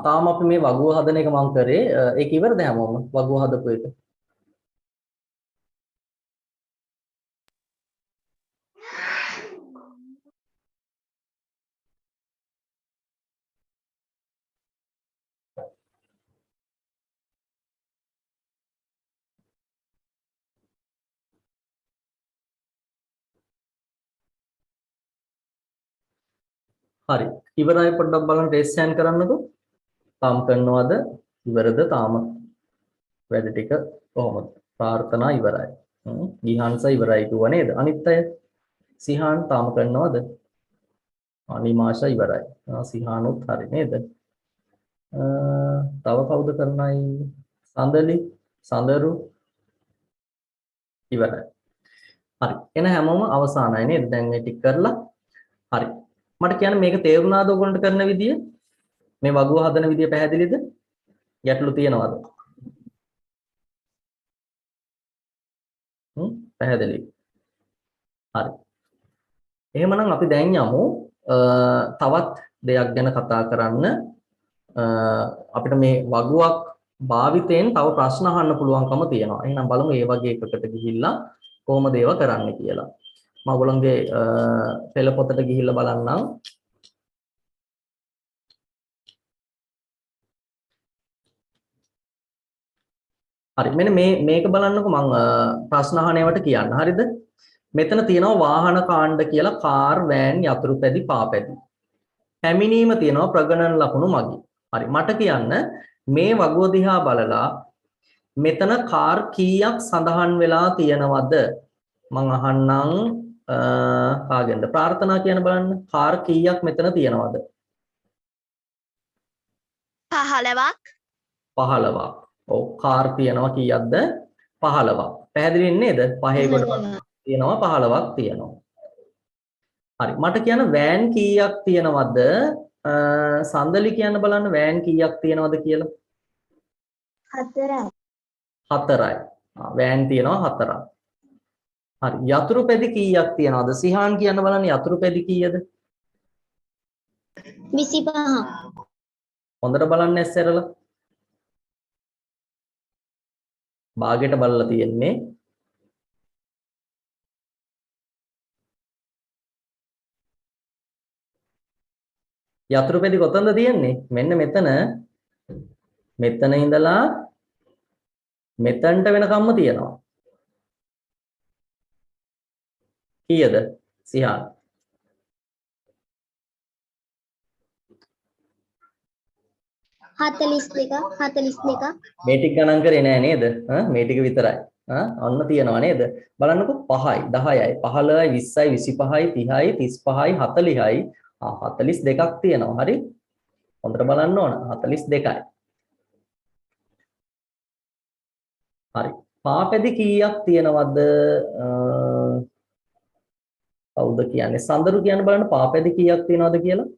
තාම අපි මේ වගුව හදන එක මම කරේ. ඒක ඉවරද හැමෝම? වගුව හදපු එක. හරි. ඉවරයි පොඩ්ඩක් බලන්න රේස් හෑන්ඩ් කරන්නකෝ. තාම කරනවද? ඉවරද? තාම වැඩ ටික කොහොමද? ප්‍රාර්ථනා ඉවරයි. ගිහන්ස ඉවරයි කිව්වා නේද? අනිත් අය සිහාන් තාම කරනවද? අනිමාෂා ඉවරයි. සිහානුත් හරි නේද? තව කවුද කරන්නයි? සඳලි, සඳරු ඉවරයි. හරි. එන හැමෝම අවසానයි නේද? දැන් මේ ටික කරලා හරි. මට කියන්න මේක තේරුණාද ඔයගොල්ලන්ට කරන විදිය? මේ වගුව හදන විදිය පැහැදිලිද? ගැටලු තියෙනවද? පැහැදිලි. හරි. එහෙමනම් අපි දැන් යමු තවත් දෙයක් ගැන කතා කරන්න. අපිට මේ වගුවක් භාවිතයෙන් තව ප්‍රශ්න අහන්න පුළුවන්කම තියෙනවා. එහෙනම් බලමු මේ වගේ එකකට ගිහිල්ලා කොහොමද ඒව කරන්න කියලා. මම ඔයගොල්ලන්ගේ පෙළ පොතට ගිහිල්ලා බලන්නම්. හරි මෙන්න මේක බලන්නකෝ මම ප්‍රශ්න අහන ඒවාට කියන්න. හරිද? මෙතන තියෙනවා වාහන කාණ්ඩ කියලා කාර්, වෑන්, යතුරුපැදි, පාපැදි. පැමිණීම තියෙනවා ප්‍රගණන ලකුණු මගින්. හරි මට කියන්න මේ වගුව දිහා බලලා මෙතන කාර් කීයක් සඳහන් වෙලා තියෙනවද? මම අහන්නම් කාගෙන්ද ප්‍රාර්ථනා කියන බලන්න කාර් කීයක් මෙතන තියෙනවද 15ක් 15ක් ඔව් කාර් තියෙනවා කීයක්ද 15ක් පැහැදිලි නේද පහේ ගොඩක් තියෙනවා 15ක් තියෙනවා හරි මට කියන්න වෑන් කීයක් තියෙනවද සඳලි කියන්න බලන්න වෑන් කීයක් තියෙනවද කියලා 4යි 4යි වෑන් තියෙනවා 4ක් හරි යතුරු පැදි කීයක් තියෙනවද සිහාන් කියන්න බලන්න යතුරු පැදි කීයද 25ක් හොඳට බලන්න ඇස්සරලා භාගයට බලලා තියෙන්නේ යතුරු පැදි කොතනද තියෙන්නේ මෙන්න මෙතන ඉඳලා මෙතනට වෙනකම්ම තියෙනවා කීයද සිහාන් 42 මේ ටික ගණන් කරේ නෑ නේද මේ ටික විතරයි අන්න තියනවා නේද බලන්නකො 5යි 10යි 15යි 20යි 25යි 30යි 40යි 42ක් තියෙනවා හරි හොඳට බලන්න ඕන 42යි හරි පාපැදි කීයක් තියෙනවද කවුද කියන්නේ සඳරු කියන්න බලන්න පාපැදි කීයක් තියෙනවද කියලා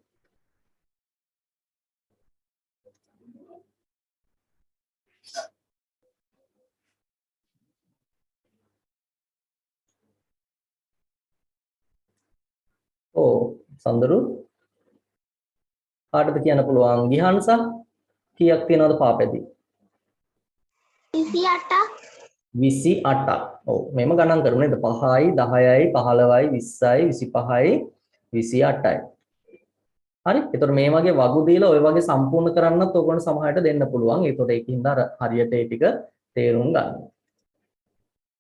ඕ සඳරු කාටද කියන්න පුළුවන් ගිහන්සා කීයක් තියෙනවද පාපැදි 28ක් 28ක් ඔව් මේම ගණන් කරමු නේද 5යි 10යි 15යි 20යි 25යි 28යි හරි එතකොට මේ වගේ වගු දීලා ඔය වගේ සම්පූර්ණ කරන්නත් ඔයගොල්ලෝ සමහරට දෙන්න පුළුවන් ඒකට ඒකින්ද අර හරියට ඒ ටික තේරුම් ගන්න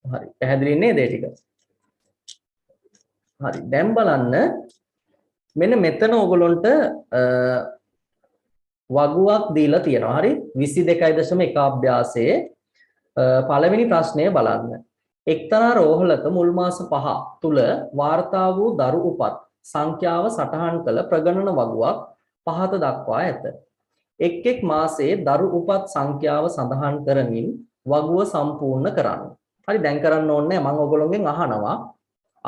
හරි පැහැදිලි නේද ඒ ටික හරි දැන් බලන්න මෙන්න මෙතන ඔයගොල්ලන්ට වගුවක් දීලා තියෙනවා හරි 22.1 අභ්‍යාසයේ පළවෙනි ප්‍රශ්නය බලන්න එක්තරා රෝහලක මුල් මාස 5 තුල වාර්තා වූ දරු උපත් සංඛ්‍යාව සටහන් කළ ප්‍රගණන වගුවක් පහත දක්වා ඇත එක් මාසයේ දරු උපත් සංඛ්‍යාව සඳහන් කරමින් වගුව සම්පූර්ණ කරන්න හරි දැන් කරන්න ඕනේ මම ඔයගොල්ලෝගෙන් අහනවා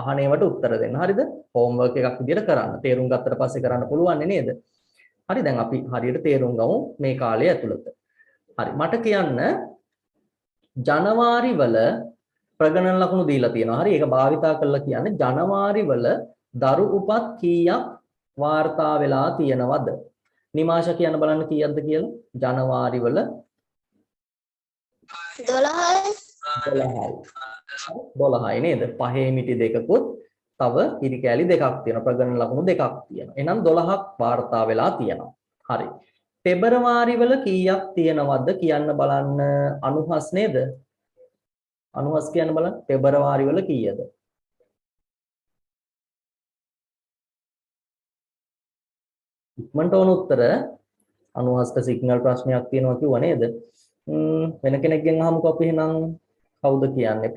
අහන ඒවට උත්තර දෙන්න. හරිද? හෝම්වර්ක් එකක් විදිහට කරන්න. තේරුම් ගත්තට පස්සේ කරන්න පුළුවන් නේද? හරි දැන් අපි හරියට තේරුම් ගමු මේ කාලය ඇතුළත. හරි මට කියන්න ජනවාරි වල ප්‍රගණන ලකුණු දීලා තියෙනවා. හරි ඒක භාවිතා කරලා කියන්නේ ජනවාරි වල දරු උපත් කීයක් වාර්තා වෙලා තියෙනවද? නිමාෂා කියන්න බලන්න කීයක්ද කියලා. ජනවාරි වල 12යි නේද? පහේ මිටි දෙකකුත් තව ඉරි කෑලි දෙකක් තියෙනවා. ප්‍රගණන ලකුණු දෙකක් තියෙනවා. එහෙනම් 12ක් වාර්තා වෙලා තියෙනවා. හරි. පෙබරවාරි වල කීයක් තියෙනවද කියන්න බලන්න අනුහස් නේද? අනුහස් කියන්න බලන්න පෙබරවාරි වල කීයද? ඉක්මනට ඕන උත්තර අනුහස්ට සිග්නල් ප්‍රශ්නයක් තියෙනවා කිව්වා නේද? වෙන කෙනෙක්ගෙන් අහමුකෝ අපි එහෙනම් කවුද කියන්නේ?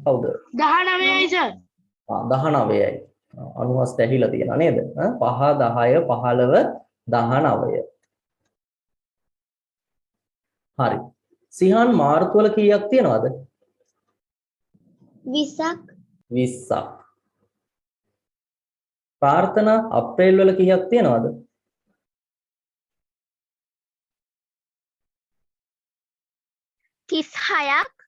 කවුද? 19යි සර්. 19යි. අනුහස්ට ඇහිලා තියෙනවා නේද? 5 10 15 19. හරි. සිහාන් මාර්තු වල කීයක් තියෙනවද? 20ක් 20ක්. ප්‍රාර්ථනා අප්‍රේල් වල කීයක් තියෙනවද? 36ක්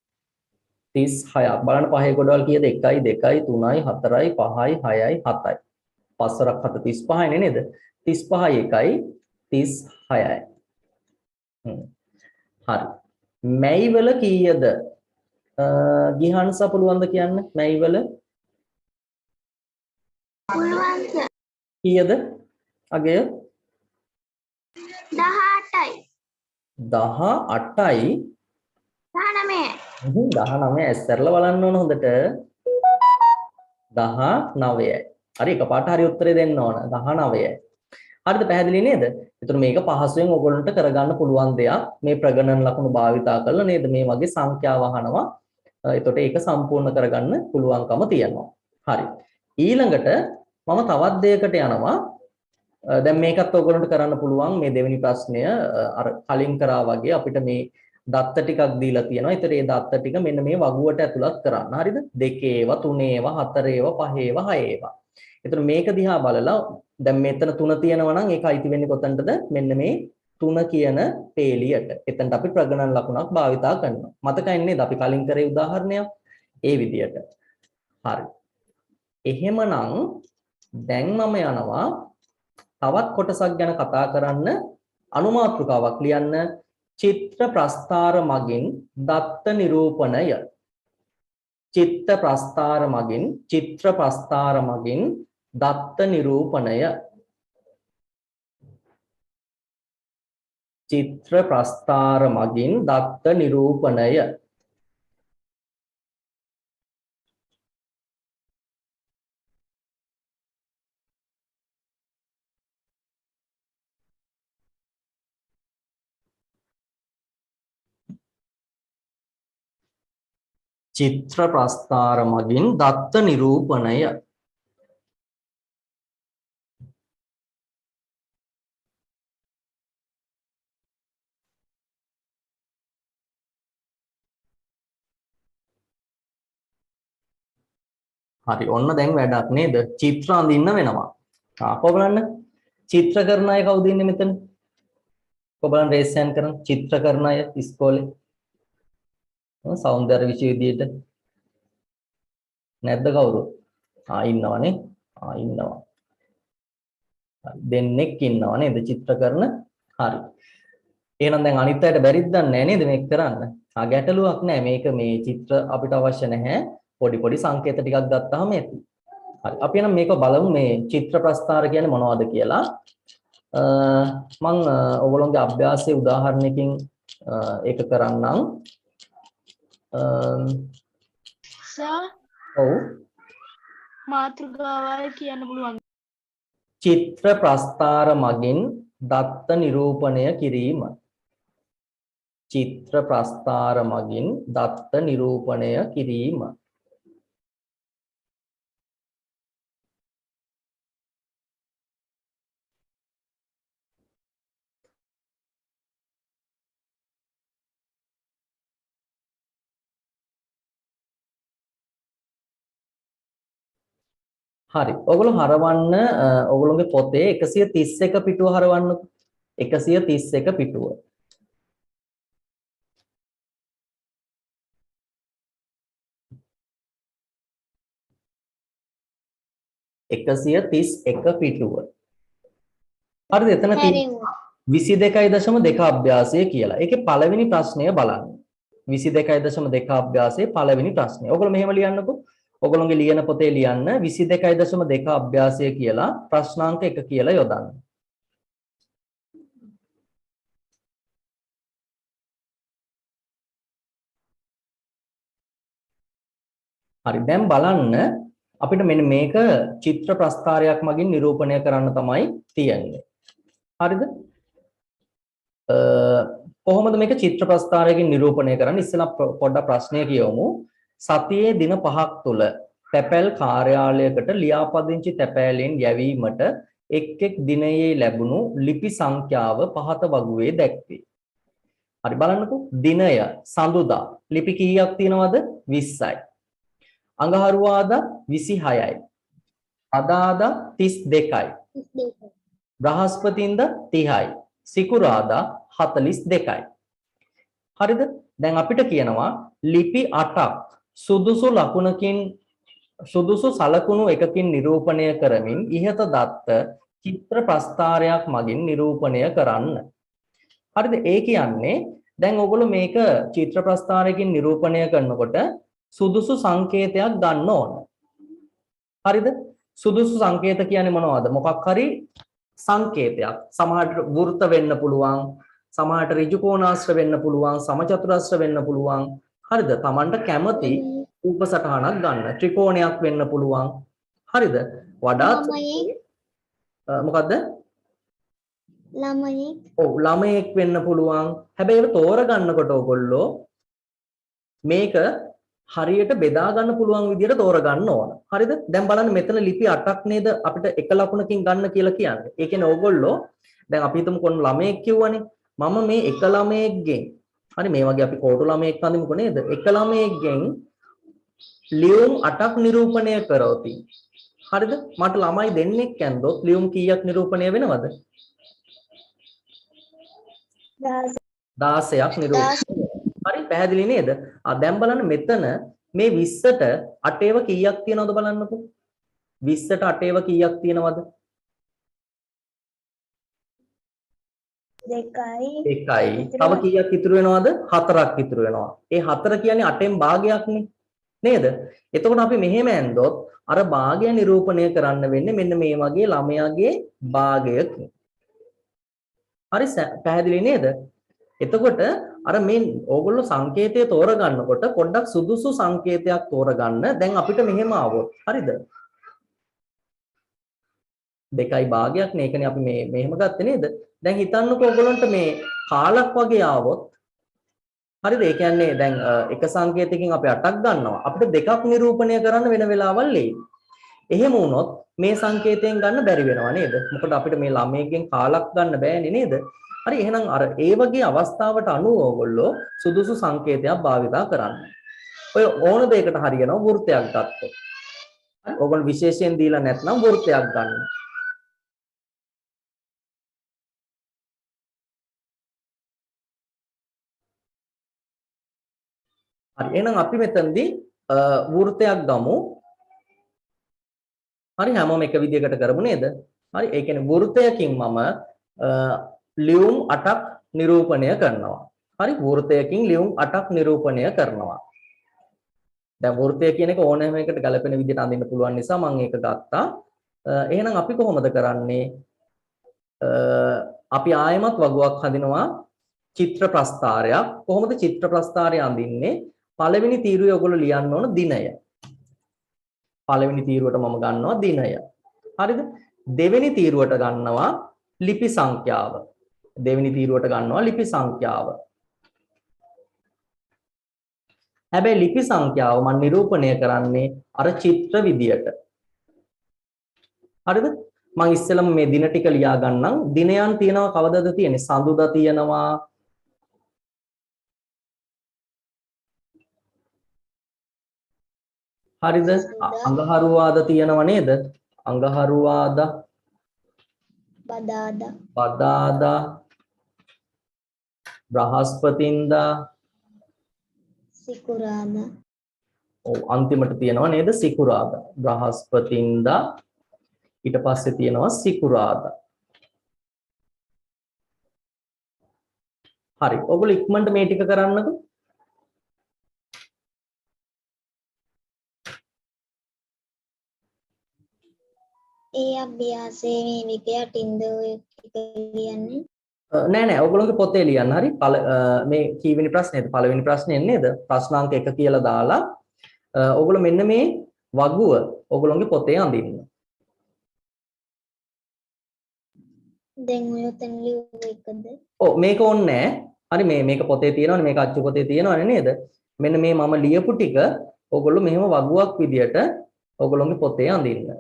36ක්. බලන්න පහේ ගොඩවල් කීයද? 1යි 2යි 3යි 4යි 5යි 6යි 7යි. 5 වරක් 7 35යි නේද? 35යි 1යි 36යි. හරි. මැයි වල කීයද? ගිහන්ස පුළුවන්ද කියන්න? මැයි වල පුළුවන් සර් කීයද? අගය 18යි 18යි 19යි 19 ඇස්සරලා බලන්න ඕන හොඳට 19යි. හරි එකපාරට හරි උත්තරේ දෙන්න ඕන 19යි. හරිද පැහැදිලි නේද? ඒතර මේක පහසුවෙන් ඔයගොල්ලන්ට කරගන්න පුළුවන් දෙයක්. මේ ප්‍රගණන ලකුණු භාවිතා කරලා නේද මේ වගේ සංඛ්‍යාව අහනවා. එතකොට ඒක සම්පූර්ණ කරගන්න පුළුවන්කම තියෙනවා. හරි. ඊළඟට මම තවත් දෙයකට යනවා. දැන් මේකත් ඔයගොල්ලන්ට කරන්න පුළුවන් මේ දෙවෙනි ප්‍රශ්නය අර කලින් කරා වගේ අපිට මේ දත්ත ටිකක් දීලා තියෙනවා. ඒතර මේ දත්ත ටික මෙන්න මේ වගුවට ඇතුළත් කරන්න. හරිද? 2 ඒවා 3 ඒවා 4 ඒවා 5 ඒවා 6 ඒවා. ඒතර මේක දිහා බලලා දැන් මෙතන 3 තියෙනවා නම් ඒක අයිති වෙන්නේ කොතනටද? මෙන්න මේ 3 කියන පේලියට. එතනට අපි ප්‍රගණන ලකුණක් භාවිතා කරනවා. මතකයි නේද අපි කලින් කරේ උදාහරණයක්? ඒ විදියට. හරි. එහෙමනම් දැන් මම යනවා තවත් කොටසක් ගැන කතා කරන්න අනුමාත්‍රිකාවක් ලියන්න චිත්‍ර ප්‍රස්ථාර මගින් දත්ත නිරූපණය චිත්‍ර ප්‍රස්ථාර මගින් දත්ත නිරූපණය චිත්‍ර ප්‍රස්ථාර මගින් දත්ත නිරූපණය චිත්‍ර ප්‍රස්ථාර මගින් දත්ත නිරූපණය හරි ඔන්න දැන් වැඩක් නේද චිත්‍ර අඳින්න වෙනවා කොහොමද චිත්‍ර කරන අය කවුද ඉන්නේ මෙතන කොහොමද රේස් හෑන්ඩ් කරන චිත්‍ර කරන අය ඉස්කෝලේ සෞන්දර්ය විශ්වවිද්‍යාලයට නැද්ද කවුරු? ඉන්නවනේ. ඉන්නවා. දෙන්නෙක් ඉන්නවා නේද චිත්‍ර කරන? හරි. එහෙනම් දැන් අනිත් අයට බැරිද දන්නේ නේද මේක කරන්න? ගැටලුවක් නැහැ. මේක මේ චිත්‍ර අපිට අවශ්‍ය නැහැ. පොඩි සංකේත ටිකක් ගත්තාම ඇති. හරි. අපි එහෙනම් මේක බලමු මේ චිත්‍ර ප්‍රස්ථාර කියන්නේ මොනවද කියලා. මම ඔයගොල්ලෝගේ අභ්‍යාසයේ උදාහරණයකින් ඒක කරන්නම්. ඔව් මාතෘකාවයි කියන්න පුළුවන්. චිත්‍ර ප්‍රස්ථාර මගින් දත්ත නිරූපණය කිරීම. චිත්‍ර ප්‍රස්ථාර මගින් දත්ත නිරූපණය කිරීම. හරි. ඔයගොල්ලෝ හරවන්න ඔයගොල්ලෝගේ පොතේ 131 පිටුව හරවන්නකෝ. 131 පිටුව. පිටුව. හරිද? එතන 22.2 අභ්‍යාසය කියලා. ඒකේ පළවෙනි ප්‍රශ්නය බලන්න. 22.2 අභ්‍යාසයේ පළවෙනි ප්‍රශ්නය. ඔයගොල්ලෝ මෙහෙම ලියන්නකෝ. ඔයගොල්ලෝගේ ලියන පොතේ ලියන්න 22.2 අභ්‍යාසය කියලා ප්‍රශ්නාංක 1 කියලා යොදන්න. හරි දැන් බලන්න අපිට මෙන්න මේක චිත්‍ර ප්‍රස්ථාරයක් මගින් නිරූපණය කරන්න තමයි තියෙන්නේ. හරිද? කොහොමද මේක චිත්‍ර ප්‍රස්ථාරයකින් නිරූපණය කරන්නේ? ඉස්සෙල්ලා පොඩ්ඩක් ප්‍රශ්නය කියවමු. සතියේ දින 5ක් තුල තැපැල් කාර්යාලයකට ලියාපදිංචි තැපෑලෙන් යැවීමට එක් දිනයේ ලැබුණු ලිපි සංඛ්‍යාව පහත වගුවේ දැක්වේ. හරි බලන්නකෝ. දිනය සඳුදා ලිපි කීයක් තියෙනවද? 20යි. අඟහරුවාදා 26යි. අදාදා 32යි. බ්‍රහස්පතින්දා 30යි. සිකුරාදා 42යි. හරිද? දැන් අපිට කියනවා ලිපි 8ක් සුදුසු සලකුණු එකකින් නිරූපණය කරමින් ඉහත දත්ත චිත්‍ර ප්‍රස්ථාරයක් මගින් නිරූපණය කරන්න. හරිද? ඒ කියන්නේ දැන් ඔයගොල්ලෝ මේක චිත්‍ර ප්‍රස්ථාරයකින් නිරූපණය කරනකොට සුදුසු සංකේතයක් ගන්න ඕන. හරිද? සුදුසු සංකේත කියන්නේ මොනවද? මොකක් හරි සංකේතයක්. සමහරට වෘත්ත වෙන්න පුළුවන්, සමහරට ඍජු කෝණාශ්‍ර වෙන්න පුළුවන්, සමචතුරාශ්‍ර වෙන්න පුළුවන්. හරිද? Tamanට කැමති උපසටහනක් ගන්න. ත්‍රිකෝණයක් වෙන්න පුළුවන්. හරිද? වඩාත් මොකද්ද? ළමයෙක්. ඔව් ළමයෙක් වෙන්න පුළුවන්. හැබැයි ඒක තෝරගන්නකොට ඔයගොල්ලෝ මේක හරියට බෙදා ගන්න පුළුවන් විදියට තෝරගන්න ඕන. හරිද? දැන් බලන්න මෙතන ලිපි 8ක් නේද අපිට එක ලකුණකින් ගන්න කියලා කියන්නේ. ඒ කියන්නේ ඕගොල්ලෝ දැන් අපි හිතමු කොන්න ළමයෙක් කිව්වනේ. මම මේ එක ළමයෙක්ගෙන් හරි මේ වගේ අපි කෝටු ළමයෙක් අඳිමුකෝ නේද? එක ළමයෙක්ගෙන් ලියුම් 8ක් නිරූපණය කරවති. හරිද? මට ළමයි දෙන්නෙක් ඇන්දොත් ලියුම් කීයක් නිරූපණය වෙනවද? 16ක් නිරූපණය. හරි පැහැදිලි නේද? දැන් බලන්න මෙතන මේ 20ට 8 ඒවා කීයක් තියෙනවද බලන්නකෝ. 20ට 8 ඒවා කීයක් තියෙනවද? 2යි. තව කීයක් ඉතුරු වෙනවද? 4ක් ඉතුරු වෙනවා. ඒ 4 කියන්නේ 8න් භාගයක්නේ. නේද? එතකොට අපි මෙහෙම ඇන්දොත් අර භාගය නිරූපණය කරන්න වෙන්නේ මෙන්න මේ වගේ ළමයාගේ භාගයකින්. හරි පැහැදිලි නේද? එතකොට අර මේ ඕගොල්ලෝ සංකේතය තෝරගන්නකොට පොඩ්ඩක් සුදුසු සංකේතයක් තෝරගන්න. දැන් අපිට මෙහෙම ආවොත් හරිද? 2යි භාගයක් නේ. ඒකනේ අපි මේ මෙහෙම ගත්තේ නේද? දැන් හිතන්නකෝ ඕගොල්ලන්ට මේ කාලක් වගේ ආවොත් හරිද? ඒ කියන්නේ දැන් එක සංකේතයකින් අපි 8ක් ගන්නවා. අපිට දෙකක් නිරූපණය කරන්න වෙන වෙලාවල් එයි. එහෙම වුණොත් මේ සංකේතයෙන් ගන්න බැරි වෙනවා නේද? මොකද අපිට මේ ළමයෙක්ගෙන් කාලක් ගන්න බෑනේ නේද? හරි එහෙනම් අර ඒ වගේ අවස්ථාවට අනුව ඕගොල්ලෝ සුදුසු සංකේතයක් භාවිතා කරන්න. ඔය ඕන දෙයකට හරියනවා වෘත්තයක් ගත්තොත්. හරි ඕගොල්ලෝ විශේෂයෙන් දීලා නැත්නම් වෘත්තයක් ගන්න. හරි එහෙනම් අපි මෙතනදී වෘත්තයක් ගමු. හරි හැමෝම එක විදිහකට කරමු නේද? හරි ඒ කියන්නේ වෘත්තයකින් මම ලියුම් 8ක් නිරූපණය කරනවා. හරි වෘත්තයකින් ලියුම් 8ක් නිරූපණය කරනවා. දැන් වෘත්තය කියන එක ඕනෑම එකකට ගැලපෙන විදිහට අඳින්න පුළුවන් නිසා මම ඒක ගත්තා. එහෙනම් අපි කොහොමද කරන්නේ? අපි ආයෙමත් වගුවක් හදිනවා චිත්‍ර ප්‍රස්ථාරයක්. කොහොමද චිත්‍ර ප්‍රස්ථාරය අඳින්නේ? පළවෙනි තීරුවේ ඔයගොල්ලෝ ලියන්න ඕන දිනය. පළවෙනි තීරුවට මම ගන්නවා දිනය. හරිද? දෙවෙනි තීරුවට ගන්නවා ලිපි සංඛ්‍යාව. දෙවෙනි තීරුවට ගන්නවා ලිපි සංඛ්‍යාව. හැබැයි ලිපි සංඛ්‍යාව මම නිරූපණය කරන්නේ අර චිත්‍ර විදියට. හරිද? මම ඉස්සෙල්ලම මේ දින ටික ලියා ගන්නම්. දිනයන් තියෙනවා කවදද තියෙන්නේ? සඳුදා තියෙනවා. හරිද? අඟහරුවාදා තියෙනවා නේද? අඟහරුවාදා, බදාදා, බ්‍රහස්පතින්දා, සිකුරාදා. ඔව් අන්තිමට තියෙනවා නේද? සිකුරාදා. බ්‍රහස්පතින්දා ඊට පස්සේ තියෙනවා සිකුරාදා. හරි. ඔයගොල්ලෝ ඉක්මනට මේ ටික කරන්නකෝ. ඒ අභ්‍යාසයේ මේ වික යටින්ද ඔය ටික ලියන්නේ? නෑ ඔයගොල්ලෝගේ පොතේ ලියන්න. හරි. මේ කීවෙනි ප්‍රශ්නේද? පළවෙනි ප්‍රශ්නේ නේද? ප්‍රශ්නාංක 1 කියලා දාලා ඔයගොල්ලෝ මෙන්න මේ වගුව ඔයගොල්ලෝගේ පොතේ අඳින්න. දැන් ඔය තැන් ලියුව එකද? ඔව් මේක ඕනේ නෑ. හරි මේක පොතේ තියෙනවනේ මේක අච්චු පොතේ තියෙනවනේ නේද? මෙන්න මේ මම ලියපු ටික ඔයගොල්ලෝ මෙහෙම වගුවක් විදියට ඔයගොල්ලෝගේ පොතේ අඳින්න.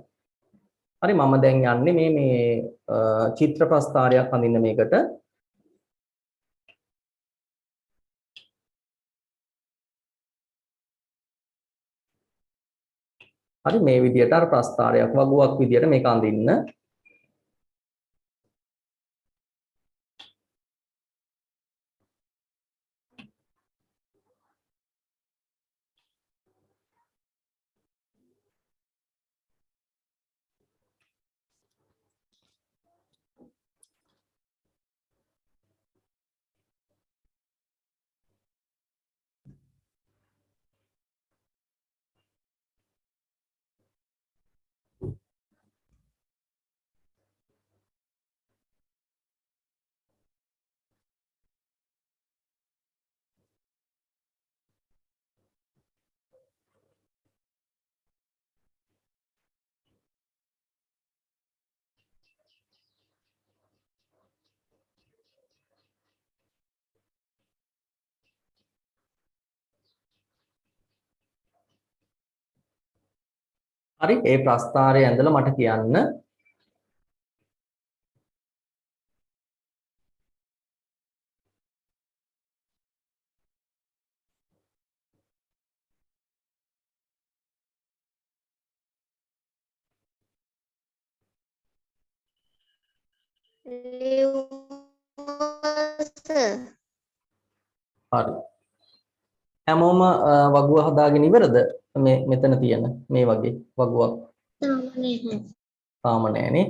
හරි මම දැන් යන්නේ මේ චිත්‍ර ප්‍රස්ථාරයක් අඳින්න මේකට. හරි මේ විදියට අර ප්‍රස්ථාරයක් වගුවක් විදියට මේක අඳින්න. හරි ඒ ප්‍රස්ථාරය ඇඳලා මට කියන්න හරි හැමෝම වගුව හදාගෙන ඉවරද මේ මෙතන තියෙන මේ වගේ වගුවක් තාම නැහනේ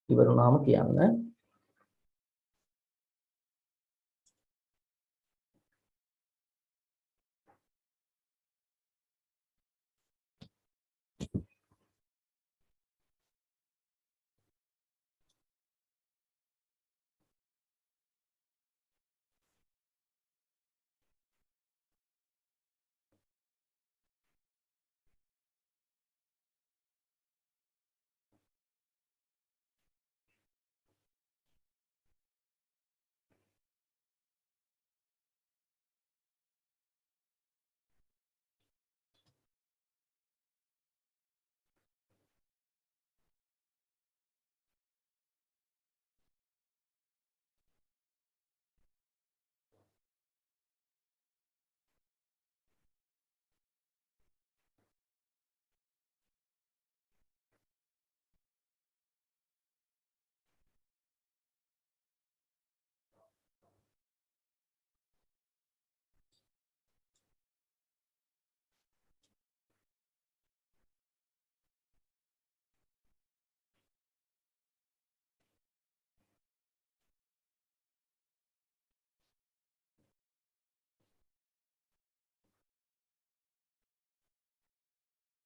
ඉවර වුණාම කියන්න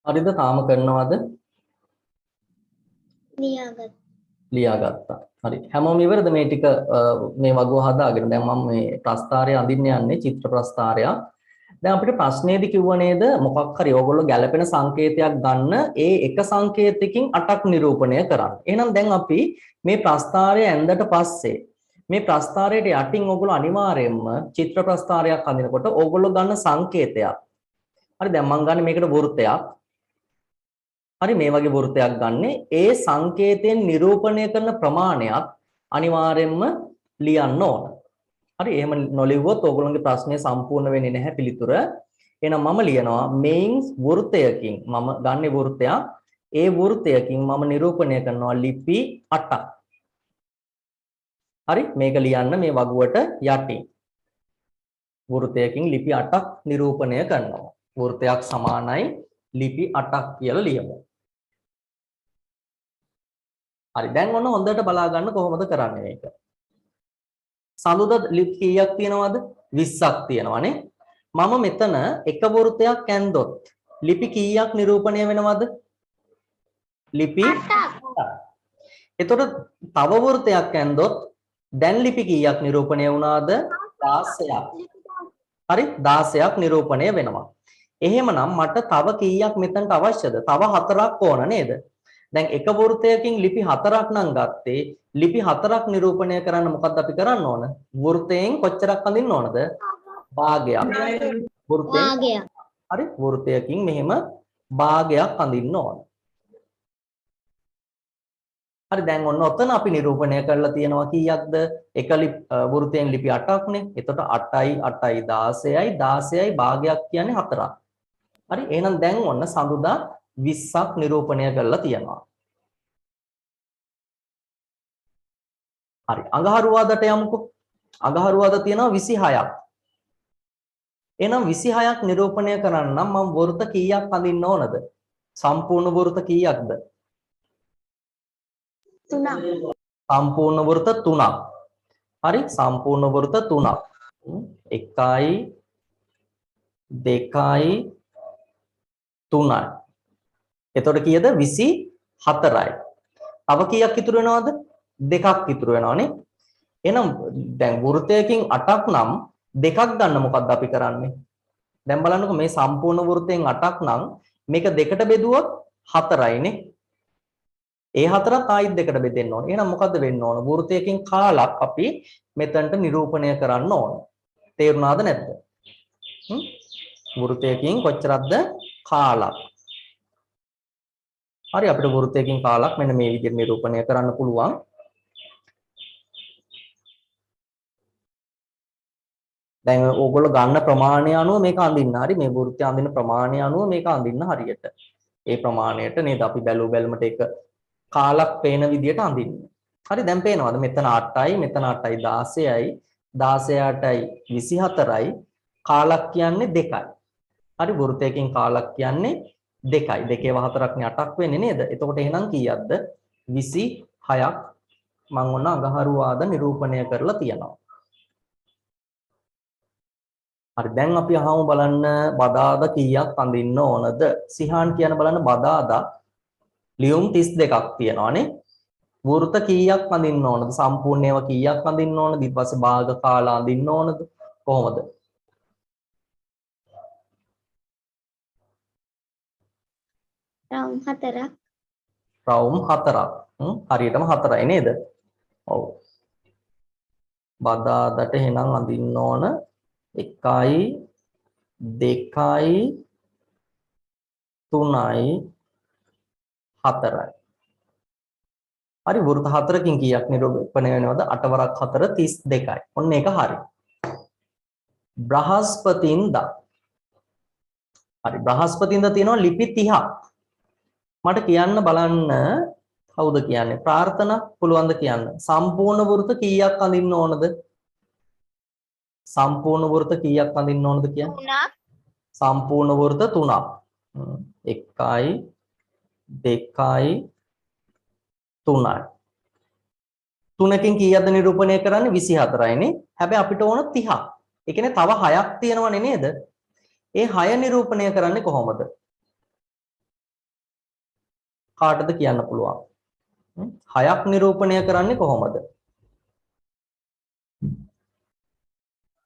හරිද තාම කරනවද ලියාගත්තා හරි හැමෝම ඉවරද මේ ටික මේ වගුව හදාගෙන දැන් මම මේ ප්‍රස්ථාරය අඳින්න යන්නේ චිත්‍ර ප්‍රස්ථාරය දැන් අපිට ප්‍රශ්නේදී කිව්ව නේද මොකක් හරි ඕගොල්ලෝ ගැළපෙන සංකේතයක් ගන්න ඒ එක සංකේතයකින් 8ක් නිරූපණය කරන්න එහෙනම් දැන් අපි මේ ප්‍රස්ථාරය ඇඳට පස්සේ මේ ප්‍රස්ථාරයට යටින් ඕගොල්ලෝ අනිවාර්යයෙන්ම චිත්‍ර ප්‍රස්ථාරයක් අඳිනකොට ඕගොල්ලෝ ගන්න සංකේතයක් හරි දැන් මම ගන්න මේකට වෘත්තයක් හරි මේ වගේ වෘත්තයක් ගන්න ඒ සංකේතයෙන් නිරූපණය කරන ප්‍රමාණයත් අනිවාර්යයෙන්ම ලියන්න ඕන. හරි එහෙම නොලිව්වොත් ඕගොල්ලෝගේ ප්‍රශ්නේ සම්පූර්ණ වෙන්නේ නැහැ පිළිතුර. එහෙනම් මම ලියනවා මේන් වෘත්තයකින් මම ගන්න වෘත්තයක් ඒ වෘත්තයකින් මම නිරූපණය කරනවා ලිපි 8ක්. හරි මේක ලියන්න මේ වගුවට යටින්. වෘත්තයකින් ලිපි 8ක් නිරූපණය කරනවා. වෘත්තයක් සමානයි ලිපි 8ක් කියලා ලියමු. හරි දැන් ඔන්න හොඳට බලා ගන්න කොහොමද කරන්නේ මේක. සඳුද ලිපි කීයක් තියෙනවද? 20ක් තියෙනවානේ. මම මෙතන එක වෘත්තයක් ඇන්දොත් ලිපි කීයක් නිරූපණය වෙනවද? ලිපි 8ක්. එතකොට තව වෘත්තයක් ඇන්දොත් දැන් ලිපි කීයක් නිරූපණය වුණාද? 16ක්. හරි 16ක් නිරූපණය වෙනවා. එහෙමනම් මට තව කීයක් මෙතනට අවශ්‍යද? තව 4ක් ඕන නේද? දැන් එක වෘත්තයකින් ලිපි 4ක් නම් ගත්තේ ලිපි 4ක් නිරූපණය කරන්න මොකක්ද අපි කරන්න ඕන? වෘත්තයෙන් කොච්චරක් අඳින්න ඕනද? භාගයක්. වෘත්තයෙන් හරි වෘත්තයකින් මෙහෙම භාගයක් අඳින්න ඕන. හරි දැන් ඔන්න ඔතන අපි නිරූපණය කරලා තියෙනවා කීයක්ද? එක වෘත්තයෙන් ලිපි 8ක්නේ. එතකොට 8යි 8යි 16යි 16යි භාගයක් කියන්නේ 4ක්. හරි එහෙනම් දැන් ඔන්න සඳුදා 20ක් නිරූපණය කරලා තියෙනවා. හරි අඟහරුවාදට යමුකෝ. අඟහරුවාද තියෙනවා 26ක්. එහෙනම් 26ක් නිරූපණය කරන්න නම් මම වෘත්ත කීයක් අඳින්න ඕනද? සම්පූර්ණ වෘත්ත කීයක්ද? 3ක්. සම්පූර්ණ වෘත්ත 3ක්. හරි සම්පූර්ණ වෘත්ත 3ක්. 1යි 2යි 3යි. එතකොට කීයද 24යි. තව කීයක් ඉතුරු වෙනවද? දෙකක් ඉතුරු වෙනවනේ. එහෙනම් දැන් වෘත්තයකින් 8ක් නම් දෙකක් ගන්න මොකද්ද අපි කරන්නේ? දැන් බලන්නකෝ මේ සම්පූර්ණ වෘත්තයෙන් 8ක් නම් මේක දෙකට බෙදුවොත් 4යිනේ. ඒ 4ත් ආයිත් දෙකට බෙදෙන්න ඕනේ. එහෙනම් මොකද්ද වෙන්න ඕන? වෘත්තයකින් කාලක් අපි මෙතනට නිරූපණය කරන්න ඕන. තේරුණාද නැද්ද? වෘත්තයකින් කොච්චරක්ද කාලක්? හරි අපිට වෘත්තයකින් කාලක් මෙන්න මේ විදිහට නිරූපණය කරන්න පුළුවන්. දැන් ඕගොල්ලෝ ගන්න ප්‍රමාණය අනුව මේක අඳින්න. හරි මේ වෘත්තය අඳින ප්‍රමාණය අනුව මේක අඳින්න හරියට. ඒ ප්‍රමාණයට නේද අපි බැලුවමට ඒක කාලක් පේන විදිහට අඳින්න. හරි දැන් පේනවද? මෙතන 8යි, මෙතන 8යි 16යි, 16ටයි 24යි කාලක් කියන්නේ 2යි. හරි වෘත්තයකින් කාලක් කියන්නේ 2යි. 2 4ක්නේ 8ක් වෙන්නේ නේද? එතකොට එහෙනම් කීයක්ද? 26ක් මම ඔන්න අඟහරුවාද නිරූපණය කරලා තියෙනවා. හරි දැන් අපි අහමු බලන්න බදාදා කීයක් අඳින්න ඕනද? සිහාන් කියන බලන්න බදාදා ලියුම් 32ක් තියෙනවානේ. වෘත්ත කීයක් අඳින්න ඕනද? සම්පූර්ණ ඒවා කීයක් අඳින්න ඕනද? ඊට පස්සේ භාග කාලා අඳින්න ඕනද? කොහොමද? රවුම් 4ක්. රවුම් 4ක්. හරියටම 4යි නේද? ඔව්. බදාදට එහෙනම් අඳින්න ඕන 1යි 2යි 3යි 4යි. හරි වෘත්ත 4කින් කීයක් නිරූපණය වෙනවද? 8 වරක් 4 32යි. ඔන්න ඒක හරි. බ්‍රහස්පතින්දා. හරි බ්‍රහස්පතින්දා තියෙනවා ලිපි 30ක්. මට කියන්න බලන්න කවුද කියන්නේ? ප්‍රාර්ථනා පුළුවන්ද කියන්න? සම්පූර්ණ වෘත්ත කීයක් අඳින්න ඕනද? සම්පූර්ණ වෘත්ත කීයක් අඳින්න ඕනද කියන්නේ? 3ක්. සම්පූර්ණ වෘත්ත 3ක්. 1යි 2යි 3යි. 3කින් කීයක්ද නිරූපණය කරන්නේ? 24යි නේ. හැබැයි අපිට ඕන 30ක්. ඒ කියන්නේ තව 6ක් තියෙනවනේ නේද? ඒ 6 නිරූපණය කරන්නේ කොහොමද? කාටද කියන්න පුළුවන්? 6ක් නිරූපණය කරන්නේ කොහොමද?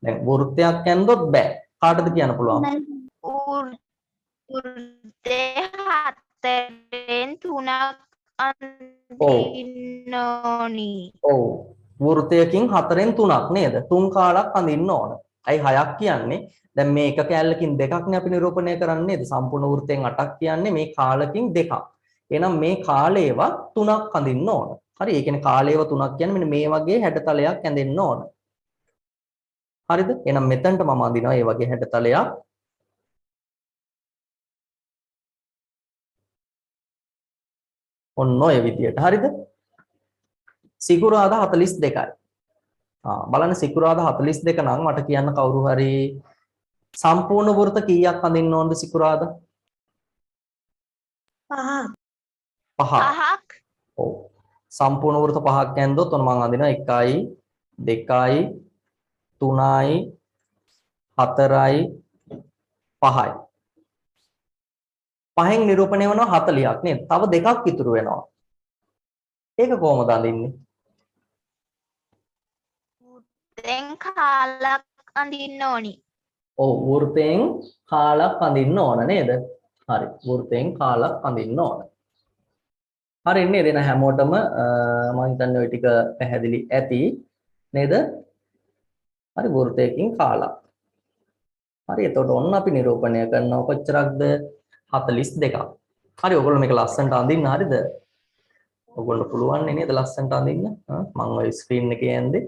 දැන් වෘත්තයක් ඇන්දොත් බෑ. කාටද කියන්න පුළුවන්? වෘත්තේ 4ෙන් 3ක් ඔව්. අඳින්න ඕනි. ඔව්. වෘත්තයකින් 4ෙන් 3ක් නේද? 3 කාලක් අඳින්න ඕන. අයි 6ක් කියන්නේ දැන් මේ එක කෑල්ලකින් දෙකක්නේ අපි නිරූපණය කරන්නේ නේද? සම්පූර්ණ වෘත්තයෙන් 8ක් කියන්නේ මේ කාලකින් දෙකක්. එහෙනම් මේ කාලේව 3ක් අඳින්න ඕන. හරි ඒ කියන්නේ කාලේව 3ක් කියන්නේ මෙන්න මේ වගේ හැඩතලයක් ඇඳෙන්න ඕන. හරිද? එහෙනම් මෙතනට මම අඳිනවා මේ වගේ හැඩතලයක්. ඔන්න ඔය විදියට. හරිද? සිකුරාදා 42යි. බලන්න සිකුරාදා 42 නම් මට කියන්න කවුරු හරි සම්පූර්ණ වෘත්ත කීයක් අඳින්න ඕනද සිකුරාදා? 5ක්. 5ක්. ඔව්. සම්පූර්ණ වෘත්ත 5ක් ඇන්දොත් ඔන්න මම අඳිනවා 1යි 2යි 3යි 4යි 5යි. 5න් නිරූපණය වෙනවා 40ක් නේද? තව දෙකක් ඉතුරු වෙනවා. ඒක කොහොමද අඳින්නේ? දැන් කාලක් අඳින්න ඕනි. ඔව් වෘත්තයෙන් කාලක් අඳින්න ඕන නේද? හරි. වෘත්තයෙන් කාලක් අඳින්න ඕන. හරි නේද? එන හැමෝටම මම හිතන්නේ ওই ටික පැහැදිලි ඇති නේද? හරි වෘත්තයකින් කාලක්. හරි එතකොට ඔන්න අපි නිරූපණය කරනවා කොච්චරක්ද? 42ක්. හරි ඔයගොල්ලෝ මේක ලස්සනට අඳින්න හරිද? ඔයගොල්ලෝ පුළුවන් නේද ලස්සනට අඳින්න? මම ওই ස්ක්‍රීන් එකේ යන්නේ.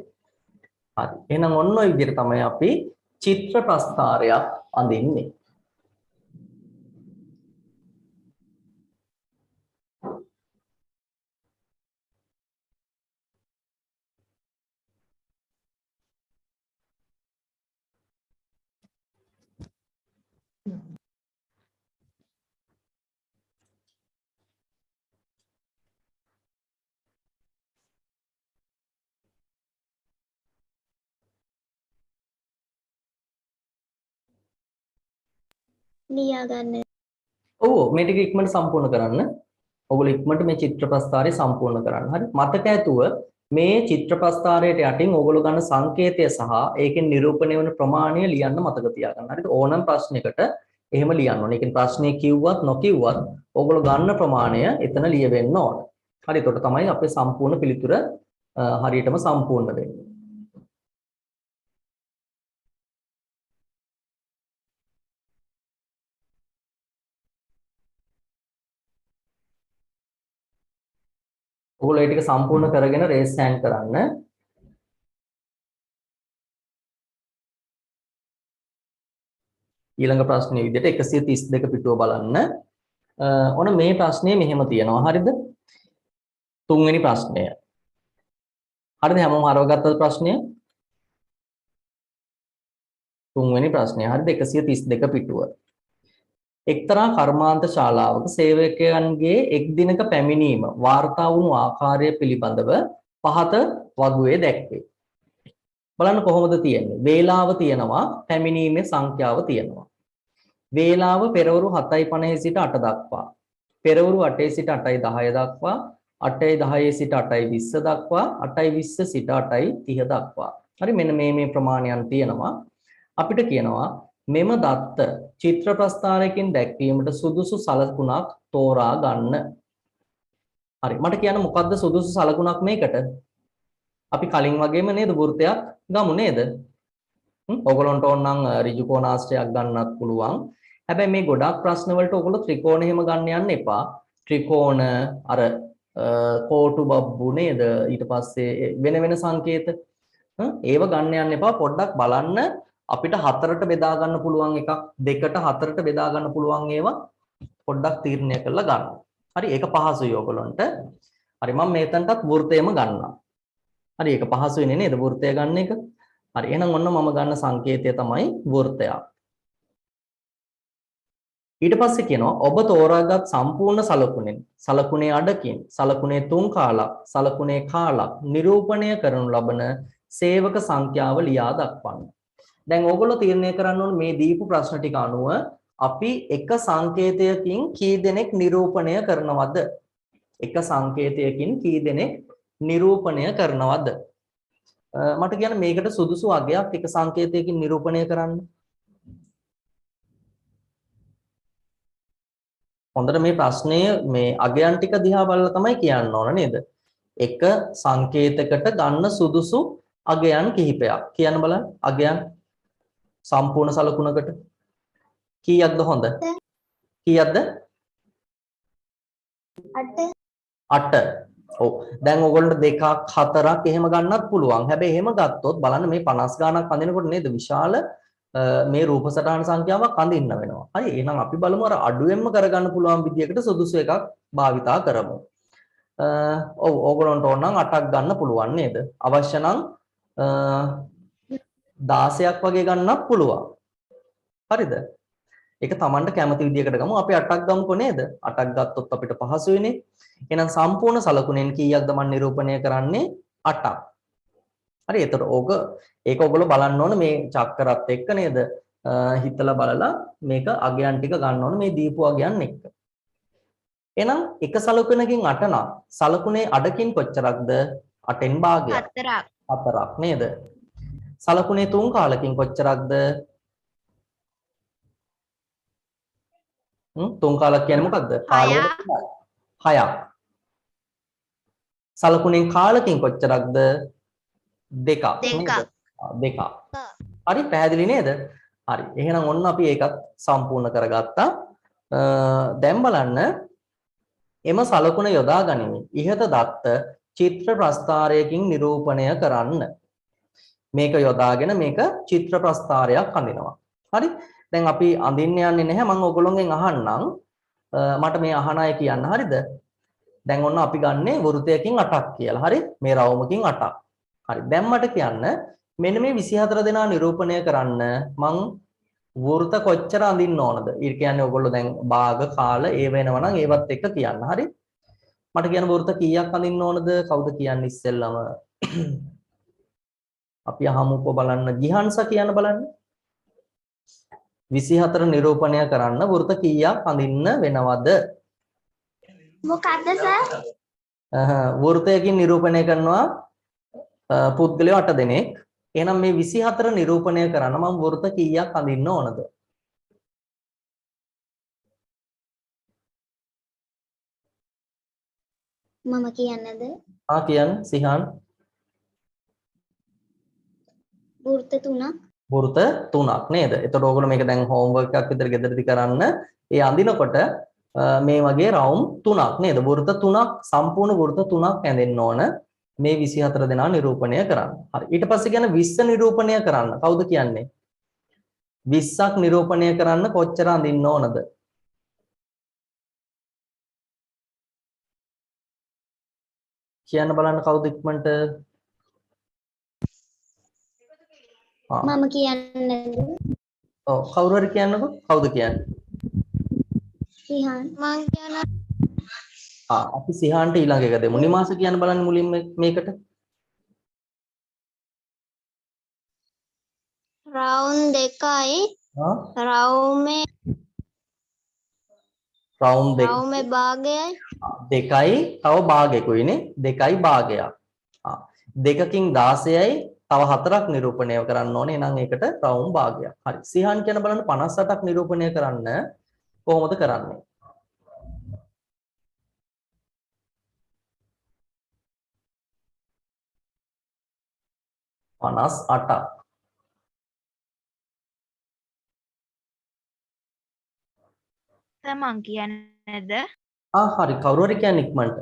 හරි. එහෙනම් ඔන්න ඔය විදිහට තමයි අපි චිත්‍ර ප්‍රස්ථාරයක් අඳින්නේ. ලියා ගන්න. ඔව් මේ ටික ඉක්මනට සම්පූර්ණ කරන්න. ඔයගොල්ලෝ ඉක්මනට මේ චිත්‍ර ප්‍රස්ථාරය සම්පූර්ණ කරන්න. හරි. මතක ඇතුව මේ චිත්‍ර ප්‍රස්ථාරයට යටින් ඔයගොල්ලෝ ගන්න සංකේතය සහ ඒකෙන් නිරූපණය වෙන ප්‍රමාණය ලියන්න මතක තියාගන්න. හරිද? ඕනම ප්‍රශ්නයකට එහෙම ලියන්න ඕනේ. ඒ කියන්නේ ප්‍රශ්නේ කිව්වත් නොකිව්වත් ඔයගොල්ලෝ ගන්න ප්‍රමාණය එතන ලියවෙන්න ඕන. හරි. එතකොට තමයි අපේ සම්පූර්ණ පිළිතුර හරියටම සම්පූර්ණ වෙන්නේ. ඔයගොල්ලෝ ඒ ටික සම්පූර්ණ කරගෙන රේස් හෑන්ඩ් කරන්න. ඊළඟ ප්‍රශ්නේ විදිහට 132 පිටුව බලන්න. ඔන්න මේ ප්‍රශ්නේ මෙහෙම තියෙනවා. හරිද? තුන්වෙනි ප්‍රශ්නය. හරිද? හැමෝම හරවගත්තද ප්‍රශ්නය? තුන්වෙනි ප්‍රශ්නය. හරිද? 132 පිටුව. එක්තරා කර්මාන්ත ශාලාවක සේවකයන්ගේ එක් දිනක පැමිණීම වාර්තා වුණු ආකාරය පිළිබඳව පහත වගුවේ දැක්වේ. බලන්න කොහොමද තියෙන්නේ? වේලාව තියෙනවා, පැමිණීමේ සංඛ්‍යාව තියෙනවා. වේලාව පෙරවරු 7:50 සිට 8 දක්වා. පෙරවරු 8 සිට 8:10 දක්වා. 8:10 සිට 8:20 දක්වා. 8:20 සිට 8:30 දක්වා. හරි, මෙන්න මේ ප්‍රමාණයන් තියෙනවා. අපිට කියනවා මෙම දත්ත චිත්‍ර ප්‍රස්ථාරයකින් දැක්වීමට සුදුසු සලකුණක් තෝරා ගන්න. හරි, මට කියන්න මොකද්ද සුදුසු සලකුණක් මේකට? අපි කලින් වගේම නේද වෘත්තයක් ගමු නේද? ඔයගොල්ලන්ට ඕනනම් ඍජු කෝණාශ්‍රයක් ගන්නත් පුළුවන්. හැබැයි මේ ගොඩාක් ප්‍රශ්න වලට ඔයගොල්ලෝ ත්‍රිකෝණ එහෙම ගන්න යන්න එපා. ත්‍රිකෝණ අර කෝටු බබ්බු නේද? ඊට පස්සේ වෙන සංකේත ඒව ගන්න යන්න එපා. පොඩ්ඩක් බලන්න අපිට හතරට බෙදා ගන්න පුළුවන් එකක්, දෙකට හතරට බෙදා ගන්න පුළුවන් ඒවා පොඩ්ඩක් තීරණය කරලා ගන්න. හරි, ඒක පහසුයි ඔයගොල්ලන්ට. හරි, මම මේතනටත් වෘත්තයම ගන්නවා. හරි, ඒක පහසුයිනේ නේද වෘත්තය ගන්න එක? හරි, එහෙනම් ඔන්න මම ගන්න සංකේතය තමයි වෘත්තයක්. ඊට පස්සේ කියනවා ඔබ තෝරාගත් සම්පූර්ණ සලකුණෙන් සලකුණේ අඩකින් සලකුණේ තුන් කාලක් සලකුණේ කාලක් නිරූපණය කරනු ලබන සේවක සංඛ්‍යාව ලියා දක්වන්න. දැන් ඕගොල්ලෝ තීරණය කරන්න ඕනේ මේ දීපු ප්‍රශ්න ටික අනුව අපි එක සංකේතයකින් කී දෙනෙක් නිරූපණය කරනවද? එක සංකේතයකින් කී දෙනෙක් නිරූපණය කරනවද? මට කියන්න මේකට සුදුසු අගයක් එක සංකේතයකින් නිරූපණය කරන්න. හොඳට මේ ප්‍රශ්නය මේ අගයන් ටික දිහා බලලා තමයි කියන්න ඕන නේද? එක සංකේතයකට ගන්න සුදුසු අගයන් කිහිපයක්. කියන්න බලන්න අගයන් සම්පූර්ණ සලකුණකට කීයක්ද හොඳ? කීයක්ද? 8. ඔව්. දැන් ඔයගොල්ලන්ට 2ක් 4ක් එහෙම ගන්නත් පුළුවන්. හැබැයි එහෙම ගත්තොත් බලන්න මේ 50 ගාණක් අඳිනකොට නේද විශාල මේ රූප සටහන සංඛ්‍යාවක් අඳින්න වෙනවා. හරි, එහෙනම් අපි බලමු අර අඩුවෙන්ම කරගන්න පුළුවන් විදියකට සුදුසු එකක් භාවිතා කරමු. ඔව්, ඕගොල්ලන්ට ඕන නම් 8ක් ගන්න පුළුවන් නේද? අවශ්‍ය නම් 16ක් වගේ ගන්නත් පුළුවන්. හරිද? ඒක Tamanට කැමති විදියකට ගමු. අපි 8ක් ගමුකෝ නේද? 8ක් ගත්තොත් අපිට පහසුයිනේ. එහෙනම් සම්පූර්ණ සලකුණෙන් කීයක්ද මම නිරූපණය කරන්නේ? 8ක්. හරි, එතකොට ඒක ඔයගොල්ලෝ බලන්න ඕන මේ චක්‍රත් එක්ක නේද? හිතලා බලලා මේක අගයන් ටික ගන්න ඕන මේ දීපු අගයන් එක්ක. එහෙනම් එක සලකුණකින් 8 නම් සලකුණේ අඩකින් කොච්චරක්ද? 8න් භාගයක්. 4ක් නේද? සලකුණේ 3 කාලකින් කොච්චරක්ද? 3 කාලක් කියන්නේ මොකක්ද? 6ක්. සලකුණෙන් කාලකින් කොච්චරක්ද? 2ක්. 2ක්. හරි, පැහැදිලි නේද? හරි. එහෙනම් ඔන්න අපි ඒකත් සම්පූර්ණ කරගත්තා. දැන් බලන්න එම සලකුණ යොදා ගනිමින් ඉහත දත්ත චිත්‍ර ප්‍රස්ථාරයකින් නිරූපණය කරන්න. මේක යොදාගෙන මේක චිත්‍ර ප්‍රස්ථාරයක් අඳිනවා. හරි. දැන් අපි අඳින්න යන්නේ නැහැ. මම ඔයගොල්ලෝගෙන් අහන්නම්. මට මේ අහන අය කියන්න. හරිද? දැන් ඔන්න අපි ගන්නේ වෘත්තයකින් 8ක් කියලා. හරි? මේ රවුමකින් 8ක්. හරි. දැන් මට කියන්න මෙන්න මේ 24 දෙනා නිරූපණය කරන්න මං වෘත්ත කොච්චර අඳින්න ඕනද? ඒ කියන්නේ ඔයගොල්ලෝ දැන් භාග කාල ඒ වෙනවා නම් ඒවත් එක්ක කියන්න. හරි? මට කියන්න වෘත්ත කීයක් අඳින්න ඕනද? කවුද කියන්නේ ඉස්සෙල්ලම? අපි අහමුකෝ බලන්න. ගිහන්ස කියන්න බලන්න. 24 නිරූපණය කරන්න වෘත්ත කීයක් අඳින්න වෙනවද? මොකද්ද සර්? වෘත්තයකින් නිරූපණය කරනවා පුද්ගලයෝ 8 දෙනෙක්. එහෙනම් මේ 24 නිරූපණය කරන්න මම වෘත්ත කීයක් අඳින්න ඕනද? මම කියන්නද? කියන්න සිහාන්. වෘත්ත 3ක්. වෘත්ත 3ක් නේද? එතකොට ඕගොල්ලෝ මේක දැන් හෝම්වර්ක් එකක් විතර ගෙදරදී කරන්න. ඒ අඳිනකොට මේ වගේ රවුම් 3ක් නේද? වෘත්ත 3ක් සම්පූර්ණ වෘත්ත 3ක් ඇඳෙන්න ඕන මේ 24 දෙනා නිරූපණය කරන්න. හරි. ඊට පස්සේ කියන 20 නිරූපණය කරන්න. කවුද කියන්නේ? 20ක් නිරූපණය කරන්න කොච්චර අඳින්න ඕනද? කියන්න බලන්න කවුද ඉක්මනට? මම කියන්නද? ඔව් කවුරු හරි කියන්නකෝ. කවුද කියන්නේ? සිහන් මං කියන අපි සිහාන්ට ඊළඟ එක දෙමු. නිමාස කියන්න බලන්න මුලින්ම මේකට. රවුම් දෙකයි රවුමේ රවුම් රවුමේ භාගයයි දෙකයි තව භාගයකුයිනේ. දෙකයි භාගයක්. දෙකකින් 16යි තව 4ක් නිරූපණය කරන්න ඕනේ. එහෙනම් ඒකට රවුම් භාගයක්. හරි. සිහාන් කියන බලන්න 58ක් නිරූපණය කරන්න කොහොමද කරන්නේ? පනස් අටක් තමන් කියන්නේද? හරි කවුරු හරි කියන්නේ ඉක්මනට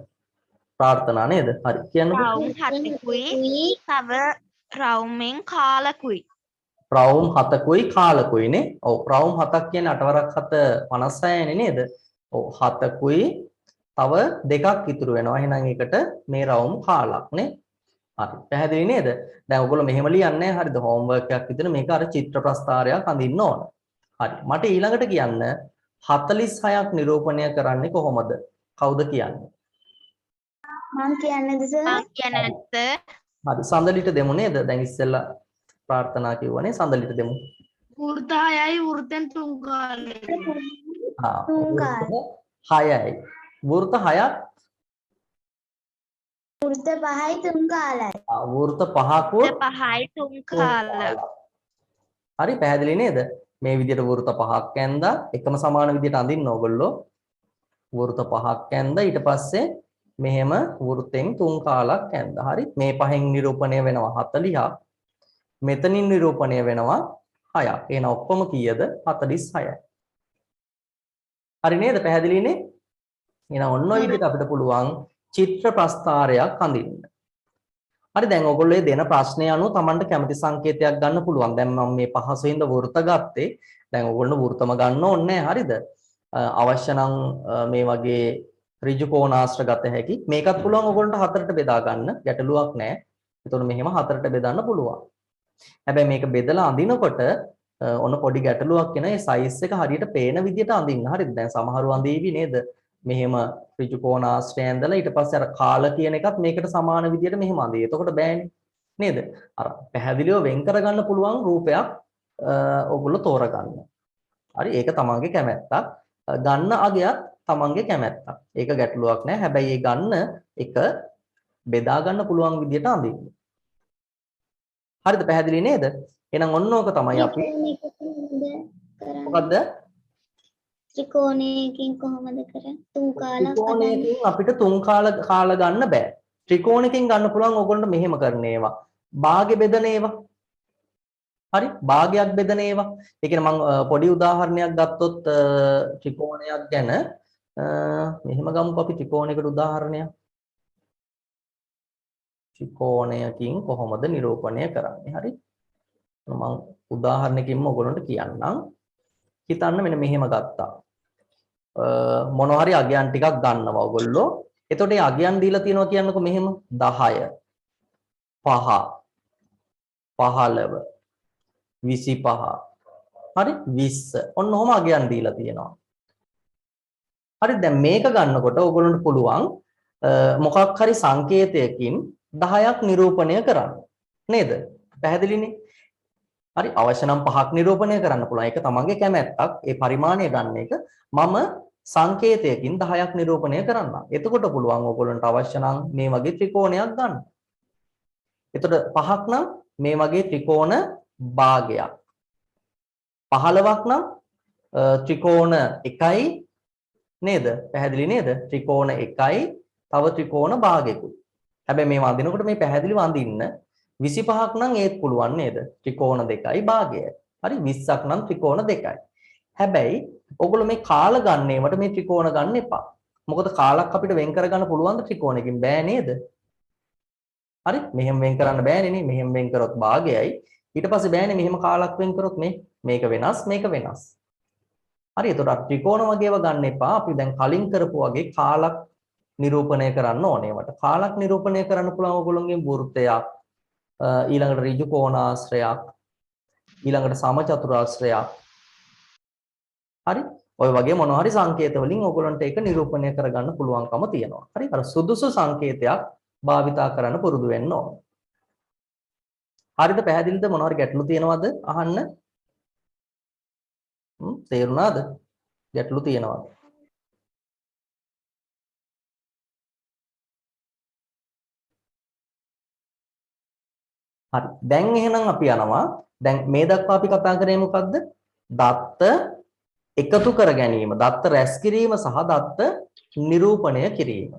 ප්‍රාර්ථනා නේද? හරි කියන්නකෝ. රවුම් 7කුයි තව රවුමෙන් කාලකුයි. රවුම් 7කුයි කාලකුයිනේ. ඔව් රවුම් 7ක් කියන්නේ 8 වරක් 7 56නේ නේද? ඔව් 7කුයි තව දෙකක් ඉතුරු වෙනවා. එහෙනම් ඒකට මේ රවුම් කාලක් නේ. හරි. පැහැදිලි නේද? දැන් ඔයගොල්ලෝ මෙහෙම ලියන්නේ නැහැ. හරිද? හෝම්වර්ක් එකක් විදිහට මේක අර චිත්‍ර ප්‍රස්තාරයක් අඳින්න ඕන. හරි. මට ඊළඟට කියන්න 46ක් නිරූපණය කරන්නේ කොහොමද? කවුද කියන්නේ? මං කියන්නද සර්? මං කියන්නේ නැත්ද? හරි සඳලිට දෙමු නේද? දැන් ඉස්සෙල්ලා ප්‍රාර්ථනා කිව්වනේ සඳලිට දෙමු. වෘත්ත 6යි වෘත්තෙන් 3 කාලයයි. තුන් කාලය. 6යි. වෘත්ත 6ක් වෘත්ත 5යි 3 කාලයි. වෘත්ත 5කුත් 5යි 3 කාල. හරි පැහැදිලි නේද? මේ විදිහට වෘත්ත 5ක් ඇඳලා එකම සමාන විදිහට අඳින්න ඕගොල්ලෝ. වෘත්ත 5ක් ඇඳලා ඊට පස්සේ මෙහෙම වෘත්තෙන් 3 කාලක් ඇඳලා. හරි මේ පහෙන් නිරූපණය වෙනවා 40ක්. මෙතනින් නිරූපණය වෙනවා 6ක්. එහෙනම් ඔක්කොම කීයද? 46යි. හරි නේද? පැහැදිලිනේ? එහෙනම් ඔන්න ඔය විදිහට අපිට පුළුවන් චිත්‍ර ප්‍රස්තාරයක් අඳින්න. හරි දැන් ඔයගොල්ලෝ දෙන ප්‍රශ්නය අනුව Tamanට කැමති සංකේතයක් ගන්න පුළුවන්. දැන් මම මේ පහසුවෙන්ද වෘත්ත ගත්තේ. දැන් ඔයගොල්ලෝ වෘත්තම ගන්න ඕනේ නැහැ. හරිද? අවශ්‍ය නම් මේ වගේ ඍජු කෝණාශ්‍ර ගත හැකි. මේකත් පුළුවන් ඔයගොල්ලන්ට හතරට බෙදා ගන්න. ගැටලුවක් නැහැ. එතකොට මෙහෙම හතරට බෙදන්න පුළුවන්. හැබැයි මේක බෙදලා අඳිනකොට ඔන්න පොඩි ගැටලුවක් එන ඒ සයිස් එක හරියට පේන විදිහට අඳින්න. හරිද? දැන් සමහරව අඳීවි නේද? මෙහෙම ඍජු කෝණාශ්‍රය ඇඳලා ඊට පස්සේ අර කාල කියන එකත් මේකට සමාන විදිහට මෙහෙම අඳී. එතකොට බෑනේ. නේද? අර පැහැදිලිව වෙන් කරගන්න පුළුවන් රූපයක් ඔයගොල්ලෝ තෝරගන්න. හරි ඒක තමන්ගේ කැමැත්තක්. ගන්න අගයත් තමන්ගේ කැමැත්තක්. ඒක ගැටලුවක් නෑ. හැබැයි ඒ ගන්න එක බෙදා ගන්න පුළුවන් විදිහට අඳින්න. හරිද? පැහැදිලි නේද? එහෙනම් ඔන්න ඕක තමයි අපි මොකද්ද? ත්‍රිකෝණයකින් කොහොමද කරන්නේ? 3 කාලක් ත්‍රිකෝණයකින් අපිට 3 කාල ගන්න බෑ. ත්‍රිකෝණයකින් ගන්න පුළුවන් ඕගොල්ලන්ට මෙහෙම කරන ඒවා. භාගෙ බෙදන ඒවා. හරි? භාගයක් බෙදන ඒවා. ඒ කියන්නේ මම පොඩි උදාහරණයක් ගත්තොත් ත්‍රිකෝණයක් ගැන මෙහෙම ගමුකෝ අපි ත්‍රිකෝණයකට උදාහරණයක්. ත්‍රිකෝණයකින් කොහොමද නිරූපණය කරන්නේ? හරි? මම උදාහරණයකින්ම ඔයගොල්ලන්ට කියන්නම්. හිතන්න මෙන්න මෙහෙම ගත්තා. මොනවා හරි අගයන් ටිකක් ගන්නවා ඔයගොල්ලෝ. එතකොට මේ අගයන් දීලා තියෙනවා කියන්නකො මෙහෙම 10 5 15 25 හරි 20 ඔන්න ඔහොම අගයන් දීලා තියෙනවා. හරි දැන් මේක ගන්නකොට ඔයගොල්ලන්ට පුළුවන් මොකක් හරි සංකේතයකින් 10ක් නිරූපණය කරන්න. නේද? පැහැදිලිනේ? හරි අවශ්‍ය නම් 5ක් නිරූපණය කරන්න පුළුවන්. ඒක තමන්ගේ කැමැත්තක්. ඒ පරිමාණය ගන්න එක මම සංකේතයකින් 10ක් නිරූපණය කරන්න. එතකොට පුළුවන් ඕගොල්ලන්ට අවශ්‍ය නම් මේ වගේ ත්‍රිකෝණයක් ගන්න. එතකොට 5ක් නම් මේ වගේ ත්‍රිකෝණ භාගයක්. 15ක් නම් ත්‍රිකෝණ 1යි නේද? පැහැදිලි නේද? ත්‍රිකෝණ 1යි තව ත්‍රිකෝණ භාගයකුයි. හැබැයි මේ වඳිනකොට මේ පැහැදිලිව වඳින්න 25ක් නම් ඒත් පුළුවන් නේද? ත්‍රිකෝණ 2යි භාගයයි. හරි 20ක් නම් ත්‍රිකෝණ 2යි. හැබැයි ඔයගොල්ලෝ මේ කාල ගන්නේවට මේ ත්‍රිකෝණ ගන්න එපා. මොකද කාලක් අපිට වෙන් කරගන්න පුළුවන් ද ත්‍රිකෝණයකින් බෑ නේද? හරි? මෙහෙම වෙන් කරන්න බෑනේ නේ. මෙහෙම වෙන් කරොත් භාගයයි. ඊට පස්සේ බෑනේ මෙහෙම කාලක් වෙන් කරොත් මේක වෙනස් මේක වෙනස්. හරි. එතකොට ත්‍රිකෝණ වගේව ගන්න එපා. අපි දැන් කලින් කරපු වගේ කාලක් නිරූපණය කරන්න ඕනේ වට. කාලක් නිරූපණය කරන්න පුළුවන් ඔයගොල්ලෝගේ වෘත්තයක්, ඊළඟට ඍජු කෝණාශ්‍රයක්, ඊළඟට සමචතුරාශ්‍රයක්. හරි? ඔය වගේ මොනවා හරි සංකේත වලින් ඔයගොල්ලන්ට ඒක නිරූපණය කරගන්න පුළුවන්කම තියෙනවා. හරි? අර සුදුසු සංකේතයක් භාවිතා කරන්න පුරුදු වෙන්න ඕන. හරිද? පැහැදිලිද? මොනවා හරි ගැටලු තියෙනවද? අහන්න. තේරුණාද? ගැටලු තියෙනවද? හරි. දැන් එහෙනම් අපි යනවා. දැන් මේ දක්වා අපි කතා කරේ මොකද්ද? දත්ත එකතු කර ගැනීම, දත්ත රැස් කිරීම සහ දත්ත නිරූපණය කිරීම.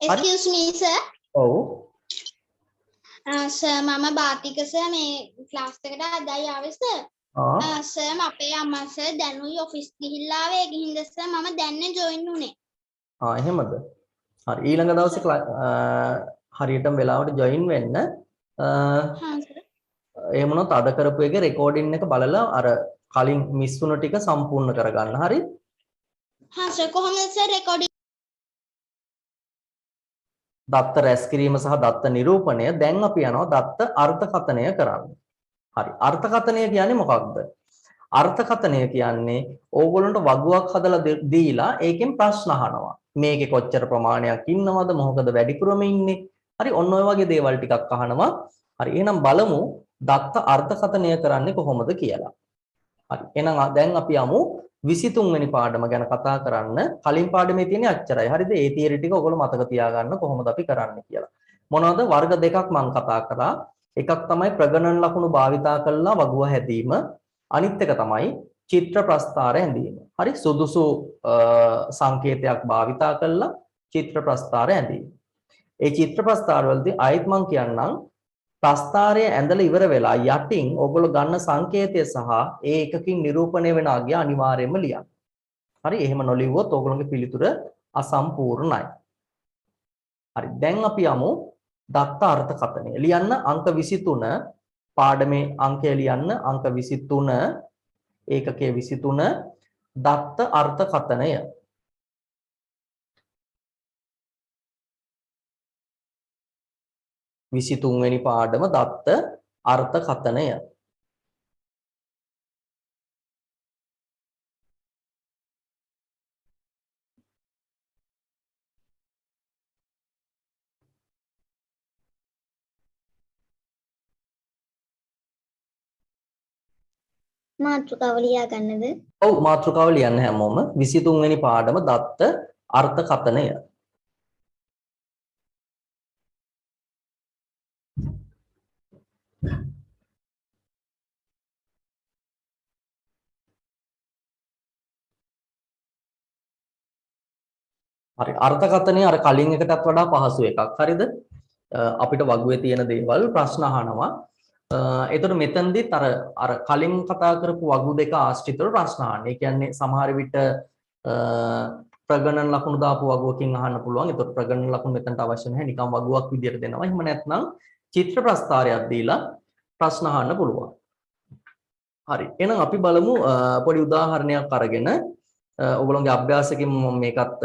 Excuse me sir. ඔව්. සර් මම බාතික සර් මේ ක්ලාස් එකට අදයි ආවේ සර්. සර් අපේ අම්මා සර් දැනුයි ඔෆිස් ගිහිල්ලා ආවේ. ඒ ගිහින්ද සර් මම දැන්නේ ජොයින් උනේ. එහෙමද? හරි. ඊළඟ දවසේ හරියටම වෙලාවට ජොයින් වෙන්න. එහෙම වුණොත් අද කරපු එකේ රෙකෝඩින් එක බලලා අර කලින් මිස් වුණ ටික සම්පූර්ණ කරගන්න. හරි? සර් කොහොමද සර් රෙකෝඩින්? දත්ත රැස් කිරීම සහ දත්ත නිරූපණය. දැන් අපි යනවා දත්ත අර්ථකථනය කරන්න. හරි. අර්ථකථනය කියන්නේ මොකක්ද? අර්ථකථනය කියන්නේ ඕගොල්ලන්ට වගුවක් හදලා දීලා ඒකෙන් ප්‍රශ්න අහනවා. මේකේ කොච්චර ප්‍රමාණයක් ඉන්නවද? මොකද වැඩිපුරම ඉන්නේ? හරි. ඔන්න ඔය වගේ දේවල් ටිකක් අහනවා. හරි. එහෙනම් බලමු දත්ත අර්ථකථනය කරන්නේ කොහොමද කියලා. හරි. එහෙනම් දැන් අපි යමු 23 වෙනි පාඩම ගැන කතා කරන්න. කලින් පාඩමේ තියෙන අච්චරයි. හරිද? ඒ තියරි ටික ඔයගොල්ලෝ මතක තියාගන්න කොහොමද අපි කරන්නේ කියලා. මොනවද? වර්ග දෙකක් මම කතා කරා. එකක් තමයි ප්‍රගණන ලකුණු භාවිතා කරලා වගුව හැදීම. අනිත් එක තමයි චිත්‍ර ප්‍රස්ථාර හැඳීම. හරි? සුදුසු සංකේතයක් භාවිතා කරලා චිත්‍ර ප්‍රස්ථාර හැඳීම. ඒ චිත්‍ර ප්‍රස්ථාර වලදී ආයෙත් මම කියන්නම් ප්‍රස්ථාරය ඇඳලා ඉවර වෙලා යටින් ඔයගොල්ලෝ ගන්න සංකේතය සහ ඒ එකකින් නිරූපණය වෙන අගය අනිවාර්යයෙන්ම ලියන්න. හරි? එහෙම නොලිව්වොත් ඔයගොල්ලෝගේ පිළිතුර අසම්පූර්ණයි. හරි. දැන් අපි යමු දත්ත අර්ථකථනය. ලියන්න අංක 23 පාඩමේ අංකය ලියන්න අංක 23 ඒකකයේ 23 දත්ත අර්ථකථනය. විසිතුන්වෙනි පාඩම දත්ත අර්ථකථනය. මාතෘකාව ලියා ගන්නද? ඔව් මාතෘකාව ලියන්න හැමෝම 23 වෙනි පාඩම දත්ත අර්ථකථනය. හරි අර්ථකථනය අර කලින් එකටත් වඩා පහසු එකක්. හරිද? අපිට වගුවේ තියෙන දේවල් ප්‍රශ්න අහනවා. එතකොට මෙතනදිත් අර කලින් කතා කරපු වගු දෙක ආශ්‍රිතව ප්‍රශ්න අහන්නේ. ඒ කියන්නේ සමහර විට ප්‍රගණන ලකුණු දාපු වගුවකින් අහන්න පුළුවන්. එතකොට ප්‍රගණන ලකුණු මෙතනට අවශ්‍ය නැහැ. නිකන් වගුවක් විදියට දෙනවා. එහෙම නැත්නම් චිත්‍ර ප්‍රස්ථාරයක් දීලා ප්‍රශ්න අහන්න පුළුවන්. හරි. එහෙනම් අපි බලමු පොඩි උදාහරණයක් අරගෙන ඔයගොල්ලෝගේ අභ්‍යාසකින් මම මේකත්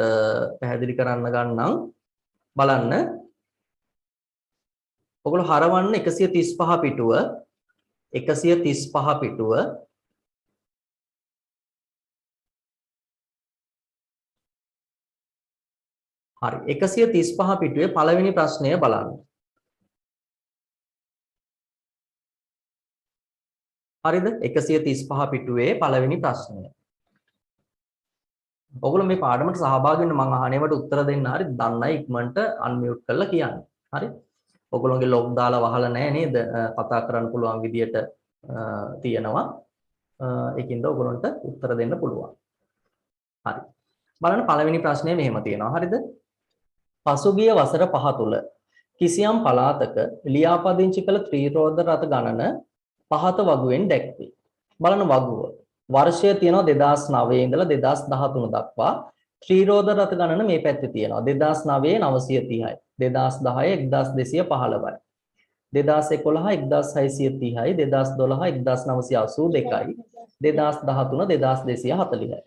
පැහැදිලි කරන්න ගන්නම්. බලන්න. ඔයගොල්ලෝ හරවන්න 135 පිටුව 135 පිටුව හරි 135 පිටුවේ පළවෙනි ප්‍රශ්නය බලන්න. හරිද? 135 පිටුවේ පළවෙනි ප්‍රශ්නය. ඔයගොල්ලෝ මේ පාඩමට සහභාගී වෙන්න මම අහනේවට උත්තර දෙන්න හරි දන්නයි ඉක්මනට අන්මියුට් කරලා කියන්න. හරි? ඔයගොල්ලෝගේ ලොග් දාලා වහලා නැහැ නේද? කතා කරන්න පුළුවන් විදියට තියෙනවා. ඒකින්ද ඔයගොල්ලන්ට උත්තර දෙන්න පුළුවන්. හරි. බලන්න පළවෙනි ප්‍රශ්නේ මෙහෙම තියෙනවා. හරිද? පසුගිය වසර 5 තුල කිසියම් පළාතක ලියාපදිංචි කළ ත්‍රිරෝද රථ ගණන පහත වගුවෙන් දැක්වේ. බලන්න වගුව. වර්ෂය තියෙනවා 2009 ඉඳලා 2013 දක්වා. ත්‍රිරෝද රථ ගණන මේ පැත්තේ තියෙනවා. 2009 930යි. 2010 1215යි. 2011 1630යි. 2012 1982යි. 2013 2240යි.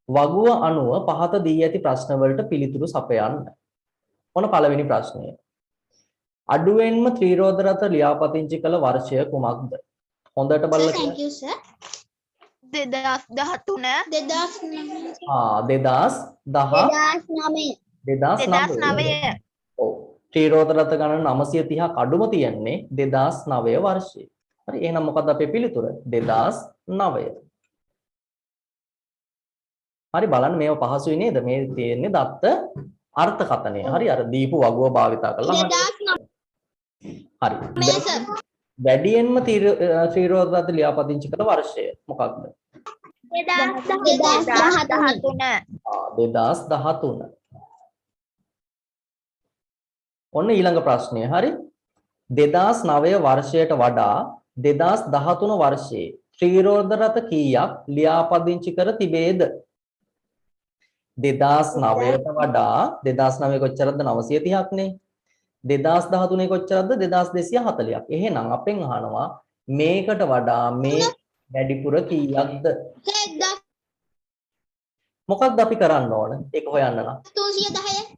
වගුව අනුව පහත දී ඇති ප්‍රශ්න වලට පිළිතුරු සපයන්න. මොන පළවෙනි ප්‍රශ්නය? අඩුවෙන්ම ත්‍රිරෝද රථ ලියාපදිංචි කළ වර්ෂය කුමක්ද? හොඳට බලලා කියන්න. thank you sir 2013 2009 ඔව් ත්‍රිරෝද රථ ගණන 930ක් අඩුම තියෙන්නේ 2009 වර්ෂයේ. හරි එහෙනම් මොකක්ද අපේ පිළිතුර? 2009. හරි බලන්න මේව පහසුයි නේද? මේ තියෙන්නේ දත්ත අර්ථකථනය. හරි අර දීපු වගුව භාවිතා කරලා හරි. වැඩියෙන්ම ත්‍රිරෝද රථ ලියාපදිංචි කළ වර්ෂය මොකක්ද? 2013. ඔන්න ඊළඟ ප්‍රශ්නය. හරි 2009 වර්ෂයට වඩා 2013 වර්ෂයේ ත්‍රිරෝද රථ කීයක් ලියාපදිංචි කර තිබේද? 2009ට වඩා 2009 කොච්චරද? 930ක් නේ. 2013 කොච්චරද? 2240ක්. එහෙනම් අපෙන් අහනවා මේකට වඩා මේ වැඩිපුර කීයක්ද? මොකක්ද අපි කරන්න ඕන? ඒක හොයන්න නම් 310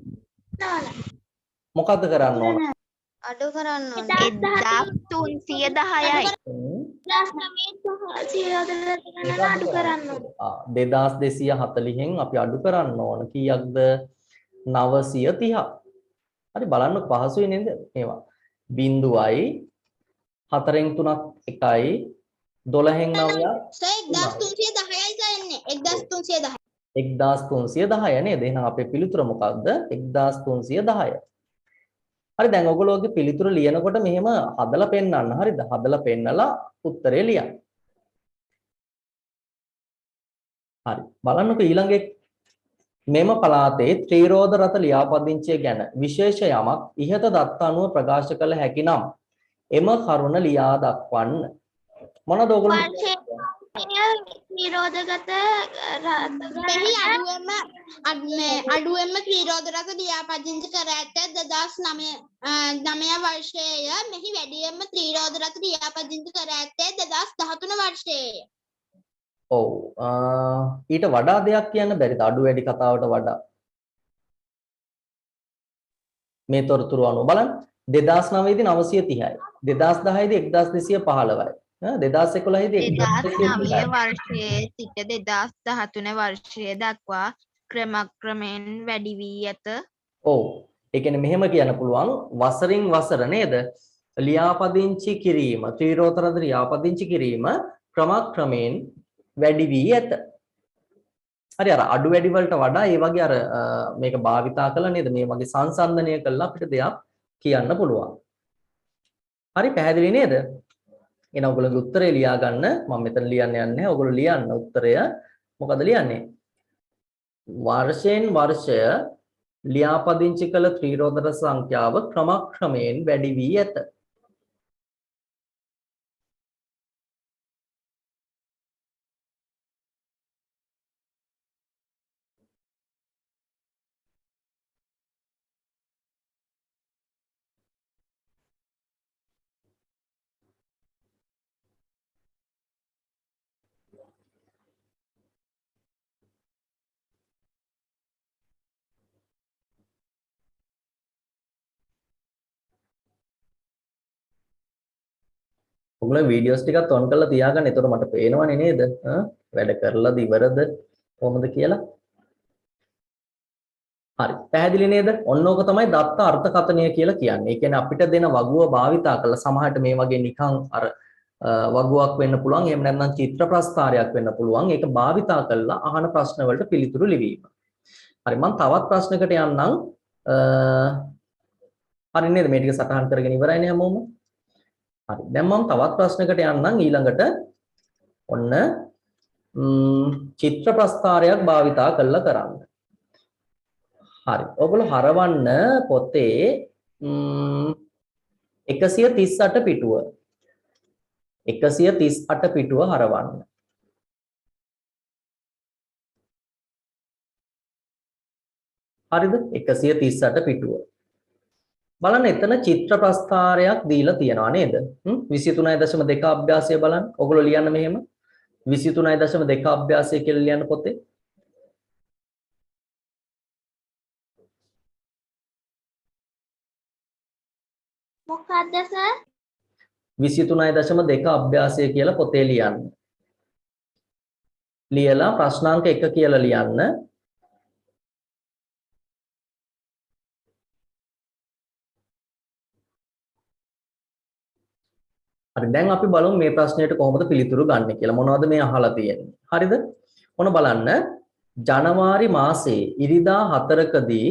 මොකක්ද කරන්න ඕන? අඩු කරන්න ඕනේ 1310යි. 2240න් අපි අඩු කරන්න ඕන කීයක්ද? 930ක්. හරි බලන්න පහසුයි නේද මේවා? 0යි 4න් 3ක් 1යි 12න් 9ක් සර් 1310යි සර් එන්නේ 1310 1310 නේද? එහෙනම් අපේ පිළිතුර මොකක්ද? 1310. හරි දැන් ඔයගොල්ලෝගේ පිළිතුර ලියනකොට මෙහෙම හදලා පෙන්නන්න. හරිද? හදලා පෙන්නලා උත්තරේ ලියන්න. හරි. බලන්නකෝ ඊළඟේ මෙම පළාතේ ත්‍රිරෝද රථ ලියාපදිංචිය ගැන විශේෂ යමක් ඉහත දත්ත අනුව ප්‍රකාශ කළ හැකි නම් එම කරුණ ලියා දක්වන්න. මොනවද ඔයගොල්ලෝ? නිරෝධගත මෙහි අඩුවෙන්ම ත්‍රිරෝද රථ ලියාපදිංචි කර ඇත 2009 වර්ෂයේය. මෙහි වැඩියෙන්ම ත්‍රිරෝද රථ ලියාපදිංචි කර ඇත්තේ 2013 වර්ෂයේය. ඔව් ඊට වඩා දෙයක් කියන්න බැරිද? අඩු වැඩි කතාවට වඩා මේ තොරතුරු අනුව බලන්න 2009 දී 930යි 2010 දී 1215යි 2011 දී 2009 වර්ෂයේ සිට 2013 වර්ෂය දක්වා ක්‍රමක්‍රමයෙන් වැඩි වී ඇත. ඔව් ඒ කියන්නේ මෙහෙම කියන්න පුළුවන් වසරින් වසර නේද? ලියාපදිංචි කිරීම ත්‍රිරෝද රථ ලියාපදිංචි කිරීම ක්‍රමක්‍රමයෙන් වැඩි වී ඇත. හරි අර අඩු වැඩි වලට වඩා ඒ වගේ අර මේක භාවිතා කළා නේද? මේ වගේ සංසන්දනය කළා අපිට දෙයක් කියන්න පුළුවන්. හරි පැහැදිලි නේද? එහෙනම් ඔයගොල්ලෝගේ උත්තරේ ලියා ගන්න. මම මෙතන ලියන්න යන්නේ නැහැ. ඔයගොල්ලෝ ලියන්න උත්තරය. මොකද ලියන්නේ? වර්ෂයෙන් වර්ෂය ලියාපදිංචි කළ ත්‍රිරෝද රථ සංඛ්‍යාව ක්‍රමක්‍රමයෙන් වැඩි වී ඇත. ඔයගොල්ලෝ වීඩියෝස් ටිකත් ඔන් කරලා තියාගන්න. එතකොට මට පේනවනේ නේද? වැඩ කරලාද ඉවරද කොහොමද කියලා. හරි. පැහැදිලි නේද? ඔන්න ඕක තමයි දත්ත අර්ථකථනය කියලා කියන්නේ. ඒ කියන්නේ අපිට දෙන වගුව භාවිතා කරලා සමහරට මේ වගේ නිකන් අර වගුවක් වෙන්න පුළුවන්. එහෙම නැත්නම් චිත්‍ර ප්‍රස්තාරයක් වෙන්න පුළුවන්. ඒක භාවිතා කරලා අහන ප්‍රශ්න වලට පිළිතුරු ලිවීම. හරි මම තවත් ප්‍රශ්නකට යන්නම්. හරි නේද? මේ ටික සටහන් කරගෙන ඉවරයිනේ හැමෝම. හරි දැන් මම තවත් ප්‍රශ්නකට යන්නම් ඊළඟට ඔන්න චිත්‍ර ප්‍රස්තාරයක් භාවිතා කරලා කරන්න. හරි ඔයගොල්ලෝ හරවන්න පොතේ 138 පිටුව 138 පිටුව හරවන්න. හරිද? 138 පිටුව. බලන්න එතන චිත්‍ර ප්‍රස්ථාරයක් දීලා තියෙනවා නේද? 23.2 අභ්‍යාසය බලන්න. ඔයගොල්ලෝ ලියන්න මෙහෙම. 23.2 අභ්‍යාසය කියලා ලියන්න පොතේ. මොකක්ද සර්? 23.2 අභ්‍යාසය කියලා පොතේ ලියන්න. ලියලා ප්‍රශ්නාංක 1 කියලා ලියන්න. හරි දැන් අපි බලමු මේ ප්‍රශ්නෙට කොහොමද පිළිතුරු ගන්න කියලා. මොනවද මේ අහලා තියෙන්නේ? හරිද? ඔන්න බලන්න. ජනවාරි මාසයේ ඉරිදා 4කදී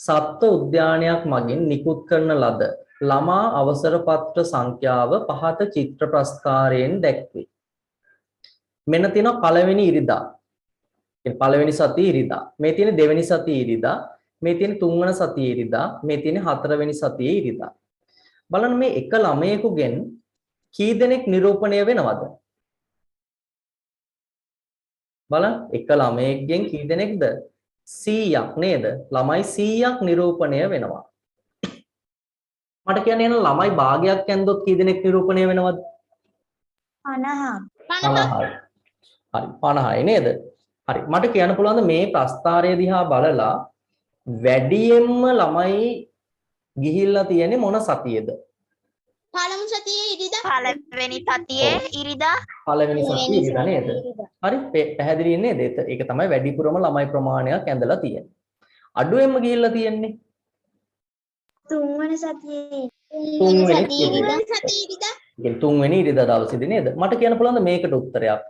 සත්ව උද්‍යානයක් මගින් නිකුත් කරන ලද ළමා අවසර පත්‍ර සංඛ්‍යාව පහත චිත්‍ර ප්‍රස්ථාරයෙන් දැක්වේ. මෙන්න තියෙනවා පළවෙනි ඉරිදා. කියන්නේ පළවෙනි සතියේ ඉරිදා. මේ තියෙන දෙවෙනි සතියේ ඉරිදා. මේ තියෙන තුන්වන සතියේ ඉරිදා. මේ තියෙන හතරවෙනි සතියේ ඉරිදා. බලන්න මේ එක ළමයෙකුගෙන් කී දෙනෙක් නිරූපණය වෙනවද? බලන්න එක ළමයෙක්ගෙන් කී දෙනෙක්ද? 100ක් නේද? ළමයි 100ක් නිරූපණය වෙනවා. මට කියන්න එන ළමයි භාගයක් ඇන්දොත් කී දෙනෙක් නිරූපණය වෙනවද? 50යි. හරි 50යි නේද? හරි මට කියන්න පුළුවන් මේ ප්‍රස්ථාරය දිහා බලලා වැඩියෙන්ම ළමයි ගිහිල්ලා තියෙන්නේ මොන සතියේද? පළමු සතියේ ඉරිදා. පළවෙනි සතියේ ඉරිදා. පළවෙනි සතියේ ඉරිදා නේද? හරි පැහැදිලි නේද? ඒක තමයි වැඩිපුරම ළමයි ප්‍රමාණයක් ඇඳලා තියෙන්නේ. අඩුවෙන්ම ගිහිල්ලා තියෙන්නේ තුන්වෙනි සතියේ ඉරිදා. තුන්වෙනි ඉරිදා දවසේදී නේද? මට කියන්න පුළුවන් මේකට උත්තරයක්.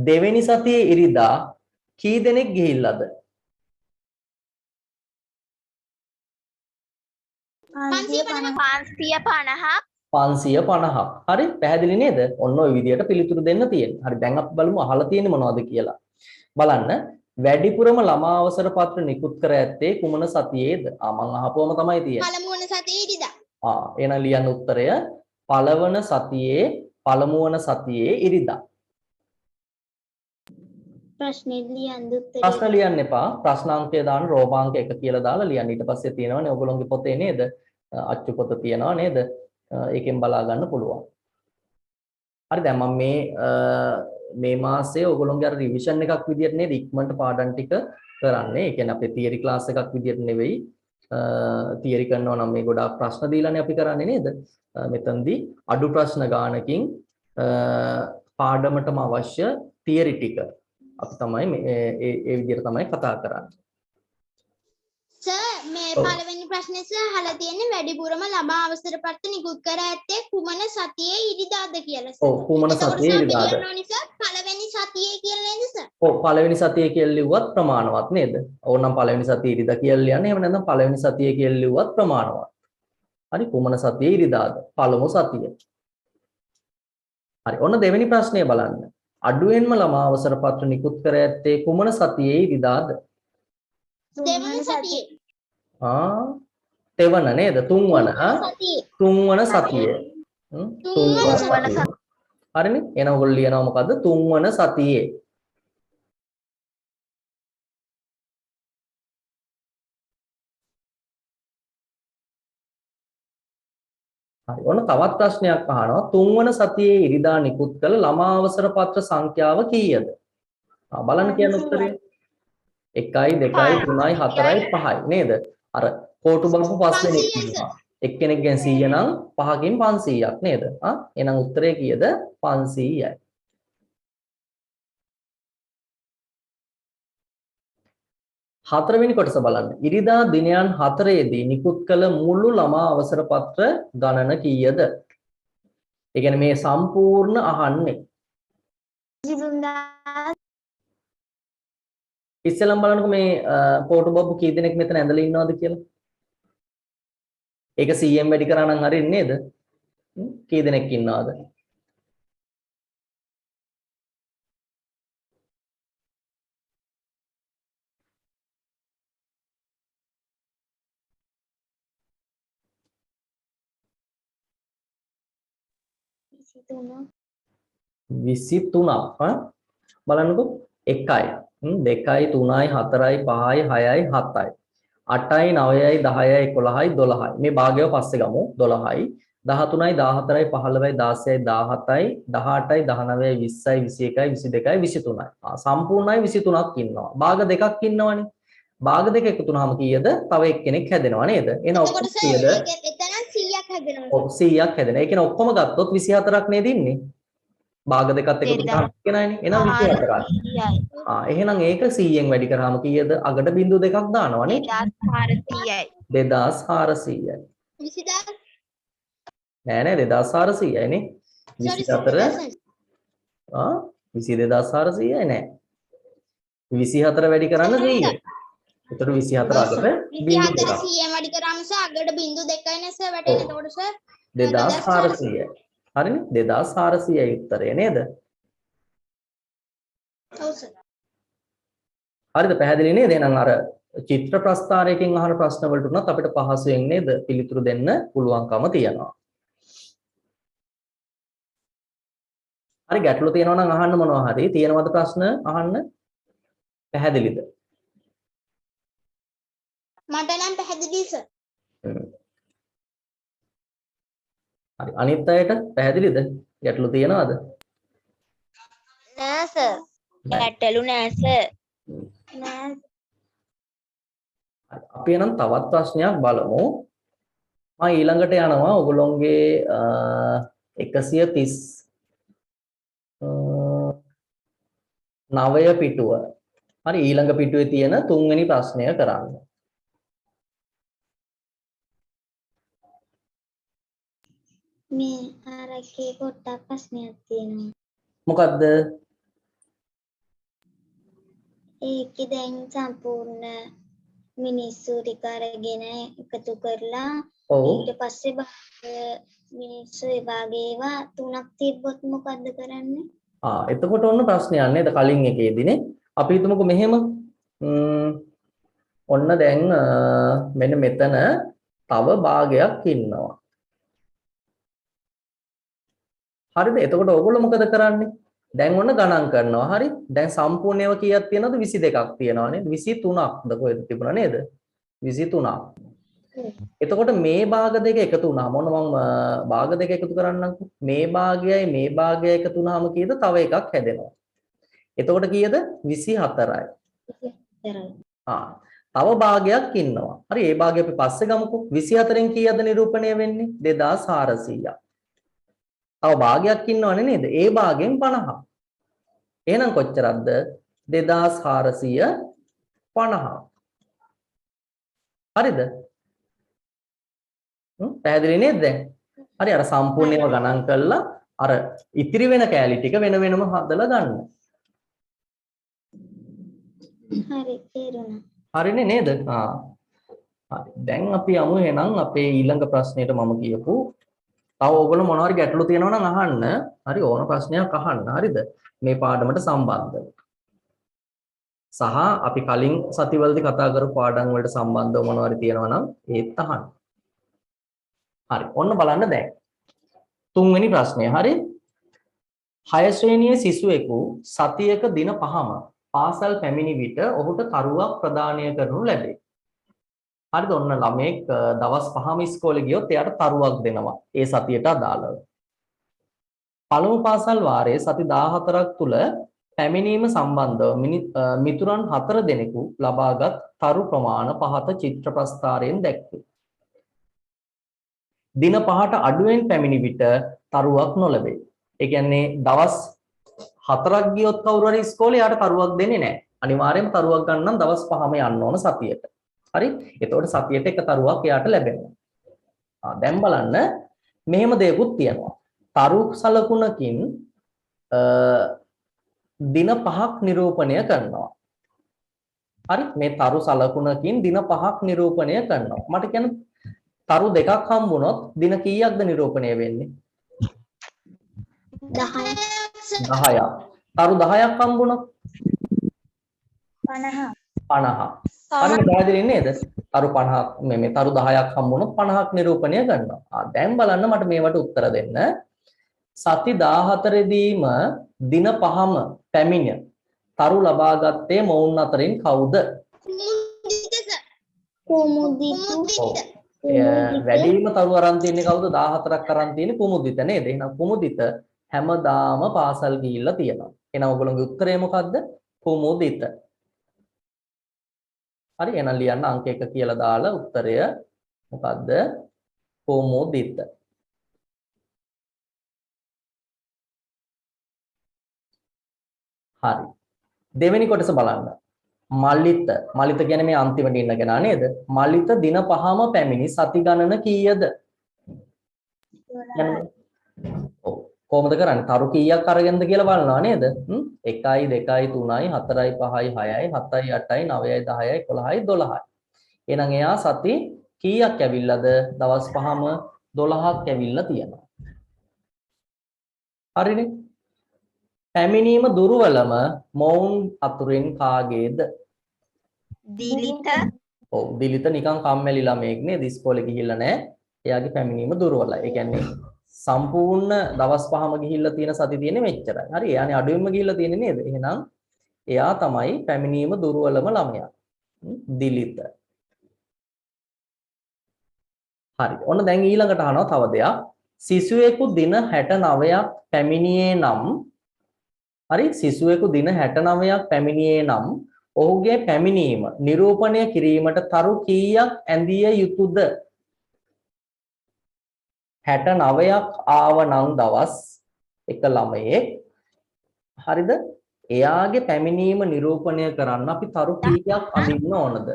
දෙවෙනි සතියේ ඉරිදා කී දෙනෙක් ගිහිල්ලාද? 550ක්. 550ක්. හරි පැහැදිලි නේද? ඔන්න ඔය විදියට පිළිතුරු දෙන්න තියෙන්නේ. හරි දැන් අපි බලමු අහලා තියෙන්නේ මොනවද කියලා. බලන්න වැඩිපුරම ළමා අවසර පත්‍ර නිකුත් කර ඇත්තේ කුමන සතියේද? මම අහපුවම තමයි තියෙන්නේ. පළමු වන සතියේ ඉරිදා. එහෙනම් ලියන්න උත්තරය පළවන සතියේ පළමු වන සතියේ ඉරිදා. ප්‍රශ්නේ ලියන්න උත්තරේ. ප්‍රශ්න ලියන්න එපා. ප්‍රශ්නාංකය දාන්න රෝමාංක 1 කියලා දාලා ලියන්න. ඊට පස්සේ තියෙනවනේ ඔයගොල්ලෝගේ පොතේ නේද? අච්චු පොත තියෙනවා නේද? ඒකෙන් බලා ගන්න පුළුවන්. හරි දැන් මම මේ මාසයේ ඔයගොල්ලෝගේ අර රිවිෂන් එකක් විදියට නේද ඉක්මනට පාඩම් ටික කරන්නේ. ඒ කියන්නේ අපේ තියරි ක්ලාස් එකක් විදියට නෙවෙයි. තියරි කරනවා නම් මේ ගොඩාක් ප්‍රශ්න දීලානේ අපි කරන්නේ නේද? මෙතනදී අඩු ප්‍රශ්න ගානකින් පාඩමටම අවශ්‍ය තියරි ටික අපි තමයි ඒ විදියට තමයි කතා කරන්නේ. සර් මේ පළවෙනි ප්‍රශ්නේ සර් අහලා තියෙන්නේ වැඩිපුරම ළමා අවසර පත්‍ර නිකුත් කර ඇත්තේ කුමන සතියේ ඉරිදාද කියලා සර්. ඔව් කුමන සතියේ ඉරිදාද? පළවෙනි සතියේ කියලා නේද සර්? ඔව් පළවෙනි සතියේ කියලා ලිව්වත් ප්‍රමාණවත් නේද? ඕනනම් පළවෙනි සතියේ ඉරිදා කියලා ලියන්න. එහෙම නැත්නම් පළවෙනි සතියේ කියලා ලිව්වත් ප්‍රමාණවත්. හරි කුමන සතියේ ඉරිදාද? පළමු සතිය. හරි ඔන්න දෙවෙනි ප්‍රශ්නය බලන්න. අඩුවෙන්ම ළමා අවසර පත්‍ර නිකුත් කර ඇත්තේ කුමන සතියේ ඉරිදාද? දෙවන සතියේ. තෙවන නේද? තුන්වන සතියේ. හරිනේ. එහෙනම් ඔයගොල්ලෝ ලියනවා මොකද්ද? තුන්වන සතියේ. හරි. ඔන්න තවත් ප්‍රශ්නයක් අහනවා. තුන්වන සතියේ ඉරිදා නිකුත් කළ ළමා අවසර පත්‍ර සංඛ්‍යාව කීයද? බලන්න කියන උත්තරය 1යි 2යි 3යි 4යි 5යි නේද? අර කෝටු බම්පු 5 දෙනෙක් ඉන්නවා. එක්කෙනෙක්ගෙන් 100 නම් 5කින් 500ක් නේද? එහෙනම් උත්තරය කීයද? 500යි. හතරවෙනි කොටස බලන්න. ඉරිදා දිනයන් 4ේදී නිකුත් කළ මුළු ළමා අවසර පත්‍ර ගණන කීයද? ඒ කියන්නේ මේ සම්පූර්ණ අහන්නේ. ඉස්සෙල්ලම බලන්නකො මේ පොටු බබ්බු කී දෙනෙක් මෙතන ඇඳලා ඉන්නවද කියලා. ඒක 100ෙන් වැඩි කරා නම් හරියන්නේ නේද? කී දෙනෙක් ඉන්නවද? විසිතුනක් බලන්නකො 1යි 2යි 3යි 4යි 5යි 6යි 7යි 8යි 9යි 10යි 11යි 12යි. මේ භාගයව පස්සේ ගමු. 12යි 13යි 14යි 15යි 16යි 17යි 18යි 19යි 20යි 21යි 22යි 23යි. සම්පූර්ණයි 23ක් ඉන්නවා. භාග දෙකක් ඉන්නවනේ. භාග දෙක එකතු වුනහම කීයද? තව එක්කෙනෙක් හැදෙනවා නේද? එහෙනම් ඔක්කොම එතකොට කීයද? එතන 100ක් හැදෙනවා. ඔව් 100ක් හැදෙනවා. ඒ කියන්නේ ඔක්කොම ගත්තොත් 24ක් නේද ඉන්නේ? භාග දෙකත් එකතු කරාම කියනයිනේ. එහෙනම් 24ක්. එහෙනම් ඒක 100ෙන් වැඩි කරාම කීයද? අගට බිංදු දෙකක් දානවනේ. 2400යි. 2400යි. 20000 නෑ නෑ 2400යි නේ. sorry 24 22400යි නෑ. 24 වැඩි කරන්න 100යි. එතකොට 24 අගට බිංදු 24 දෙකක්. 100 වැඩි කරාම සර් අගට බිංදු දෙකයි නේ සර් වැටෙන්නේ. එතකොට සර් 2400යි. හරිනේ 2400යි උත්තරය නේද? ඔව් සර්. හරිද පැහැදිලි නේද? එහෙනම් අර චිත්‍ර ප්‍රස්තාරයකින් අහන ප්‍රශ්න වලට උනත් අපිට පහසුවෙන් නේද පිළිතුරු දෙන්න පුළුවන්කම තියෙනවා. හරි ගැටලු තියෙනවා නම් අහන්න මොනවා හරි තියෙනවද ප්‍රශ්න අහන්න? පැහැදිලිද? මට නම් පැහැදිලි සර්. හරි අනිත් අයට පැහැදිලිද? ගැටලු තියෙනවද? නෑ සර්. ගැටලු නෑ සර්. නෑ අපි එහෙනම් තවත් ප්‍රශ්නයක් බලමු. මම ඊළඟට යනවා ඔයගොල්ලෝගේ 130 9 පිටුව. හරි ඊළඟ පිටුවේ තියෙන 3 වෙනි ප්‍රශ්නය කරන්න. මේ ආරකේ පොට්ටක් ප්‍රශ්නයක් තියෙනවා. මොකද්ද? ඒකේ දැන් සම්පූර්ණ මිනිස්සු ටික අරගෙන එකතු කරලා ඔව් ඊට පස්සේ මිනිස්සු ඒ වගේ ඒවා තුනක් තිබ්බොත් මොකද්ද කරන්නේ? එතකොට ඔන්න ප්‍රශ්නයක් නේද කලින් එකේදීනේ. අපි හිතමුකෝ මෙහෙම ඔන්න දැන් මෙන්න මෙතන තව භාගයක් ඉන්නවා. හරිද? එතකොට ඔයගොල්ලෝ මොකද කරන්නේ? දැන් ඔන්න ගණන් කරනවා. හරි? දැන් සම්පූර්ණ ඒවා කීයක් තියෙනවද? 22ක් තියෙනවා නේද? 23ක්ද කොහෙද තිබුණා නේද? 23ක්. එතකොට මේ භාග දෙක එකතු වුණාම මොන මම භාග දෙක එකතු කරන්නම්කෝ. මේ භාගයයි මේ භාගයයි එකතු වුණාම කීයද? තව එකක් හැදෙනවා. එතකොට කීයද? 24යි. තව භාගයක් ඉන්නවා. හරි ඒ භාගය අපි පස්සේ ගමුකෝ. 24න් කීයද නිරූපණය වෙන්නේ? 2400ක්. තව භාගයක් ඉන්නවනේ නේද? ඒ භාගයෙන් 50ක්. එහෙනම් කොච්චරක්ද? 2450ක්. හරිද? පැහැදිලි නේද දැන්? හරි අර සම්පූර්ණේව ගණන් කළා අර ඉතිරි වෙන කෑලි ටික වෙන වෙනම හදලා ගන්න. හරි තේරුණා. හරිනේ නේද? හරි. දැන් අපි යමු එහෙනම් අපේ ඊළඟ ප්‍රශ්නෙට මම කියපු තව ඕගොල්ලෝ මොනවා හරි ගැටලු තියෙනවා නම් අහන්න. හරි ඕන ප්‍රශ්නයක් අහන්න. හරිද? මේ පාඩමට සම්බන්ධව. සහ අපි කලින් සතිවලදී කතා කරපු පාඩම් වලට සම්බන්ධව මොනවා හරි තියෙනවා නම් ඒත් අහන්න. හරි. ඔන්න බලන්න දැන්. 3 වෙනි ප්‍රශ්නය. හරි. 6 ශ්‍රේණියේ සිසුවෙකු සතියක දින 5ම පාසල් පැමිණි විට ඔහුට තරුවක් ප්‍රදානය කරනු ලැබේ. හරිද? ඔන්න ළමෙක් දවස් 5ම ඉස්කෝලේ ගියොත් එයාට තරුවක් දෙනවා. ඒ සතියට අදාළව. පළමු පාසල් වාරයේ සති 14ක් තුල පැමිණීම සම්බන්ධව මිතුරන් 4 දෙනෙකු ලබාගත් තරු ප්‍රමාණ පහත චිත්‍ර ප්‍රස්තාරයෙන් දැක්වේ. දින 5ට අඩුවෙන් පැමිණි විට තරුවක් නොලැබේ. ඒ කියන්නේ දවස් 4ක් ගියොත් කවුරු හරි ඉස්කෝලේ යාට තරුවක් දෙන්නේ නැහැ. අනිවාර්යයෙන්ම තරුවක් ගන්න නම් දවස් 5ම යන්න ඕන සතියට. හරි? එතකොට සතියට එක තරුවක් යාට ලැබෙනවා. දැන් බලන්න මෙහෙම දෙයක්ත් තියෙනවා. තරු සලකුණකින් දින 5ක් නිරූපණය කරනවා. හරි? මේ තරු සලකුණකින් දින 5ක් නිරූපණය කරනවා. මට කියන්න තරු දෙකක් හම්බුනොත් දින කීයක්ද නිරූපණය වෙන්නේ? 10ක්. තරු 10ක් හම්බුනොත් 50. 50. හරිද? පැහැදිලි නේද? තරු 50ක් මේ තරු 10ක් හම්බුනොත් 50ක් නිරූපණය කරනවා. දැන් බලන්න මට මේවට උත්තර දෙන්න. සති 14 දීම දින 5ම පැමිණ තරු ලබා ගත්තේ මොවුන් අතරින් කවුද? මුදිත සර්. කුමුදිත. වැඩිම තරු අරන් තියන්නේ කවුද? 14ක් අරන් තියෙන්නේ කුමුදිත නේද? එහෙනම් කුමුදිත හැමදාම පාසල් ගිහිල්ලා තියෙනවා. එහෙනම් ඔයගොල්ලෝගේ උත්තරය මොකද්ද? කුමුදිත. හරි එහෙනම් ලියන්න අංක 1 කියලා දාලා උත්තරය මොකද්ද? කුමුදිත. හරි. දෙවෙනි කොටස බලන්න. මල්ලිත. මල්ලිත කියන්නේ මේ අන්තිමට ඉන්න කෙනා නේද? මල්ලිත දින 5ම පැමිණි සති ගණන කීයද? ඔව්. කොහොමද කරන්නේ? තරු කීයක් අරගෙනද කියලා බලනවා නේද? 1යි 2යි 3යි 4යි 5යි 6යි 7යි 8යි 9යි 10යි 11යි 12යි. එහෙනම් එයා සති කීයක් ඇවිල්ලාද? දවස් 5ම 12ක් ඇවිල්ලා තියෙනවා. හරිනේ? පැමිණීම දුර්වලම මොවුන් අතුරින් කාගේද? දිලිත ඔව් දිලිත නිකන් කම්මැලි ළමයෙක් නේද? ඉස්කෝලේ ගිහිල්ලා නැහැ. එයාගේ පැමිණීම දුර්වලයි. ඒ කියන්නේ සම්පූර්ණ දවස් 5ම ගිහිල්ලා තියෙන සති තියෙන්නේ මෙච්චරයි. හරි. එයානේ අඩුවෙන්ම ගිහිල්ලා තියෙන්නේ නේද? එහෙනම් එයා තමයි පැමිණීම දුර්වලම ළමයා. දිලිත. හරි. ඔන්න දැන් ඊළඟට අහනවා තව දෙයක්. සිසුවෙකු දින 69ක් පැමිණියේ නම් හරි සිසුවෙකු දින 69ක් පැමිණියේ නම් ඔහුගේ පැමිණීම නිරූපණය කිරීමට තරු කීයක් ඇඳිය යුතුද? 69ක් ආව නම් දවස් එක ළමයෙක් හරිද? එයාගේ පැමිණීම නිරූපණය කරන්න අපි තරු කීයක් අඳින්න ඕනද?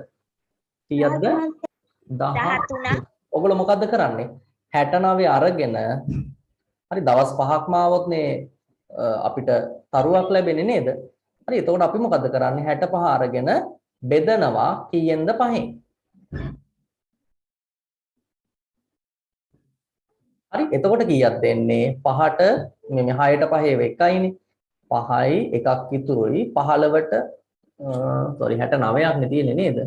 කීයක්ද? 13. ඔයගොල්ලෝ මොකද්ද කරන්නේ? 69 අරගෙන හරි දවස් 5ක්ම ආවොත්නේ අපිට තරුවක් ලැබෙන්නේ නේද? හරි එතකොට අපි මොකද්ද කරන්නේ? 65 අරගෙන බෙදනවා කීයෙන්ද 5න්. හරි එතකොට කීයක් දෙන්නේ? 5ට මේ 6ට 5 එකයිනේ. 5යි එකක් ඉතුරුයි 15ට sorry 69ක් නේ තියෙන්නේ නේද?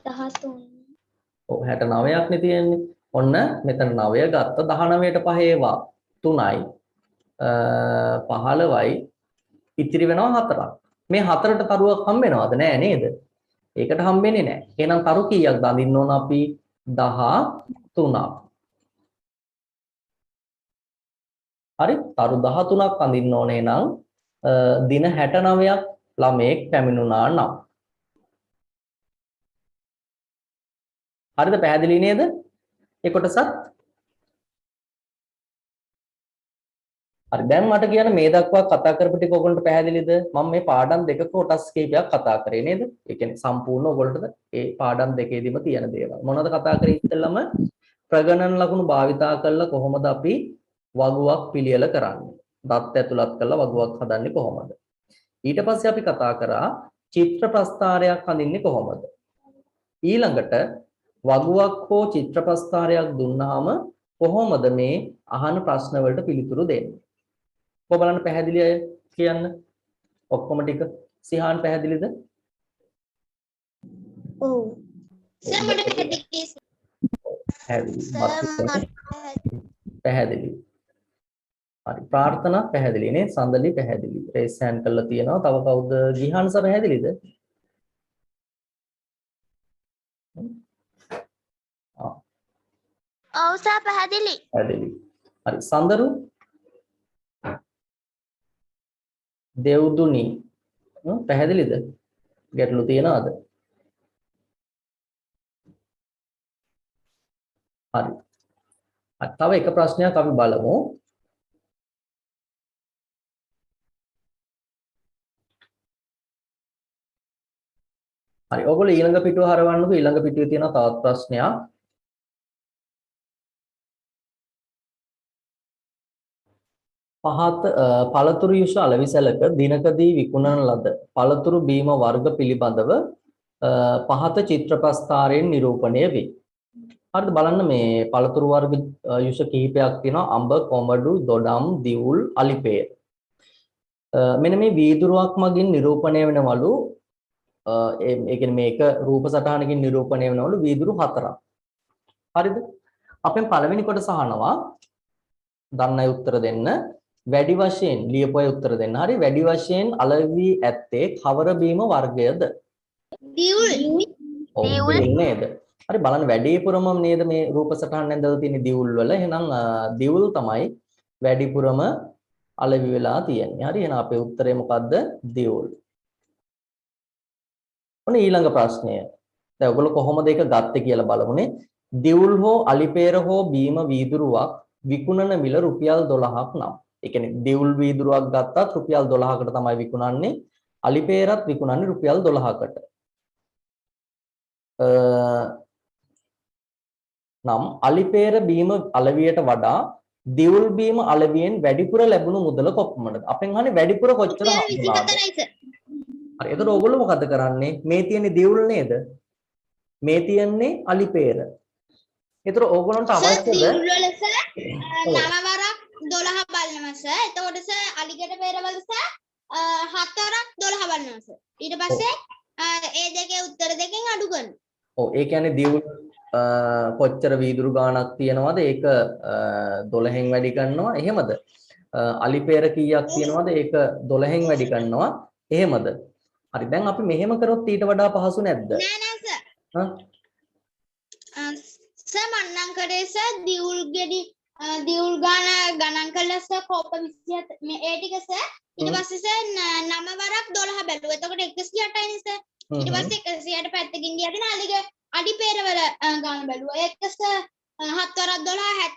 13. ඔව් 69ක් නේ තියෙන්නේ. ඔන්න මෙතන 9 ගත්ත 19ට 5 ඒවා 3යි 15යි ඉතිරි වෙනවා 4ක්. මේ 4ට තරුවක් හම්බ වෙනවද? නෑ නේද? ඒකට හම්බෙන්නේ නෑ. එහෙනම් තරු කීයක්ද අඳින්න ඕන අපි? 13ක්. හරි තරු 13ක් අඳින්න ඕනේ නම් දින 69ක් ළමයෙක් පැමිණුණා නම්. හරිද? පැහැදිලි නේද? ඒ කොටසත් හරි දැන් මට කියන්න මේ දක්වා කතා කරපු ටික ඔයගොල්ලන්ට පැහැදිලිද? මම මේ පාඩම් දෙකක කොටස් කීපයක් කතා කරේ නේද? ඒ කියන්නේ සම්පූර්ණ ඔයගොල්ලන්ට ඒ පාඩම් දෙකේදීම තියෙන දේවල්. මොනවද කතා කරේ ඉස්සෙල්ලම? ප්‍රගණන ලකුණු භාවිතා කරලා කොහොමද අපි වගුවක් පිළියෙල කරන්නේ? දත් ඇතුළත් කරලා වගුවක් හදන්නේ කොහොමද? ඊට පස්සේ අපි කතා කරා චිත්‍ර ප්‍රස්ථාරයක් හඳින්නේ කොහොමද? ඊළඟට වගුවක් හෝ චිත්‍ර ප්‍රස්ථාරයක් දුන්නාම කොහොමද මේ අහන ප්‍රශ්න වලට පිළිතුරු දෙන්නේ? කො බලන්න පැහැදිලි අය කියන්න. ඔක්කොම ටික සිහාන් පැහැදිලිද? ඔව්. සර් මට පැහැදිලි. හරි ප්‍රාර්ථනා පැහැදිලි නේ? සඳලි පැහැදිලි. රේස් හෑන්ඩ් කරලා තියෙනවා. තව කවුද? ගිහාන් සර් පැහැදිලිද? ඔව් සර් පැහැදිලි. පැහැදිලි. හරි සඳරු දෙව්දුනි පැහැදිලිද? ගැටලු තියනවද? හරි. තව එක ප්‍රශ්නයක් අපි බලමු. හරි ඔයගොල්ලෝ ඊළඟ පිටුව හරවන්නකෝ. ඊළඟ පිටුවේ තියෙන තවත් ප්‍රශ්නයක්. පහත පළතුරු යුෂ අලවිසැලක දිනකදී විකුණන ලද පළතුරු බීම වර්ග පිළිබඳව පහත චිත්‍ර ප්‍රස්ථාරයෙන් නිරූපණය වේ. හරිද? බලන්න මේ පළතුරු වර්ග යුෂ කිහිපයක් තියෙනවා. අඹ, කොමඩු, දොඩම්, දිවුල්, අලිපේර. මෙන්න මේ වීදුරුවක් මගින් නිරූපණය වෙනවලු ඒ කියන්නේ මේක රූප සටහනකින් නිරූපණය වෙනවලු වීදුරු 4ක්. හරිද? අපෙන් පළවෙනි කොටස අහනවා. දන්නයි උත්තර දෙන්න. වැඩි වශයෙන් ලියපොය උත්තර දෙන්න. හරි වැඩි වශයෙන් අලෙවි ඇත්තේ කවර බීම වර්ගයද? දියුල්. ඔව් දියුල් නේද? හරි බලන්න වැඩිපුරම නේද මේ රූප සටහන් ඇඳලා තියෙන දියුල් වල. එහෙනම් දියුල් තමයි වැඩිපුරම අලෙවි වෙලා තියෙන්නේ. හරි එහෙනම් අපේ උත්තරය මොකද්ද? දියුල්. ඔන්න ඊළඟ ප්‍රශ්නය. දැන් ඔයගොල්ලෝ කොහොමද ඒක ගත්තේ කියලා බලමුනේ. දියුල් හෝ අලිපේර හෝ බීම වීදුරුවක් විකුණන මිල රුපියල් 12ක් නම්. ඒ කියන්නේ දියුල් වීදුරුවක් ගත්තත් රුපියල් 12කට තමයි විකුණන්නේ. අලිපේරත් විකුණන්නේ රුපියල් 12කට. නම් අලිපේර බීම අලවියට වඩා දියුල් බීම අලවියෙන් වැඩිපුර ලැබුණු මුදල කොපමණද? අපෙන් අහන්නේ වැඩිපුර කොච්චර හම්බුණාද? 24යි සර්. හරි එතකොට ඕගොල්ලෝ මොකද කරන්නේ? මේ තියෙන්නේ දියුල් නේද? මේ තියෙන්නේ අලිපේර. එතකොට ඕගොල්ලන්ට අවශ්‍යද? දියුල් වල සර් 9 වරක් 12 බලනවා සර්. එතකොට සර් අලිගට පෙරවල සර් 7 වරක් 12 බලනවා සර්. ඊට පස්සේ ඒ දෙකේ උත්තර දෙකෙන් අඩු කරනවා. ඔව් ඒ කියන්නේ දියුල් කොච්චර වීදුරු ගාණක් තියෙනවද? ඒක 12න් වැඩි කරනවා. එහෙමද? අලිපේර කීයක් තියෙනවද? ඒක 12න් වැඩි කරනවා. එහෙමද? හරි දැන් අපි මෙහෙම කරොත් ඊට වඩා පහසු නැද්ද? නෑ නෑ සර්. සර් මන්නම් කරේ සර් දියුල් ගෙඩි දියුල් ගණන් කළා සර් කෝප 27 මේ ඒ ටික සර් ඊට පස්සේ සර් 9 වරක් 12 බැලුවා. එතකොට 108යිනේ සර්. ඊට පස්සේ 108 පැත්තකින් ගියාගෙන අලිපේරවල ගාන බැලුවා. ඒක සර් 7 වරක් 12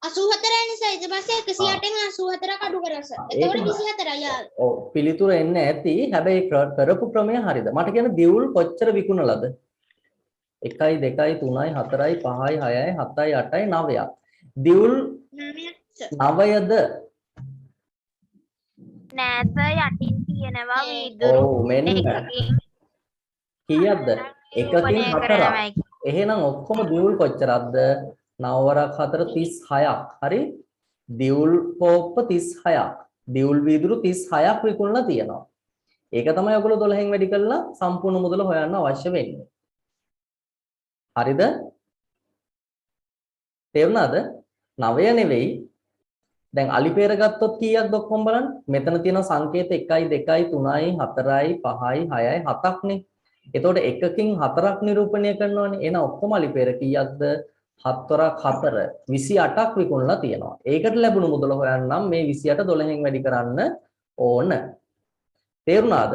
84යිනේ සර්. ඊට පස්සේ 108න් 84ක් අඩු කරා සර්. එතකොට 24යි ආවේ. ඔව් පිළිතුර එන්නේ ඇති. හැබැයි කරපු ක්‍රමය හරියද? මට කියන්න දියුල් කොච්චර විකුණලාද? 1 2 3 4 5 6 7 8 9ක්. දියුල් 9ද? නෑත යටින් තියෙනවා වීදුරු ඔව් මෙන්න කීයක්ද? 1කින් 4ක්. එහෙනම් ඔක්කොම දියුල් කොච්චරක්ද? 9 වරක් 4 36ක්. හරි? දියුල් කෝප්ප 36ක්. දියුල් වීදුරු 36ක් විකුණලා තියෙනවා. ඒක තමයි ඔයගොල්ලෝ 12න් වැඩි කරලා සම්පූර්ණ මුදල හොයන්න අවශ්‍ය වෙන්නේ. හරිද? තේරුණාද? 9 නෙවෙයි. දැන් අලිපේර ගත්තොත් කීයක්ද ඔක්කොම බලන්න. මෙතන තියෙන සංකේත 1 2 3 4 5 6 7ක් නේ. එතකොට 1කින් 4ක් නිරූපණය කරනවානේ. එහෙනම් ඔක්කොම අලිපේර කීයක්ද? 7 වරක් 4 28ක් විකුණලා තියෙනවා. ඒකට ලැබුණු මුදල හොයන්නම් මේ 28 12න් වැඩි කරන්න ඕන. තේරුණාද?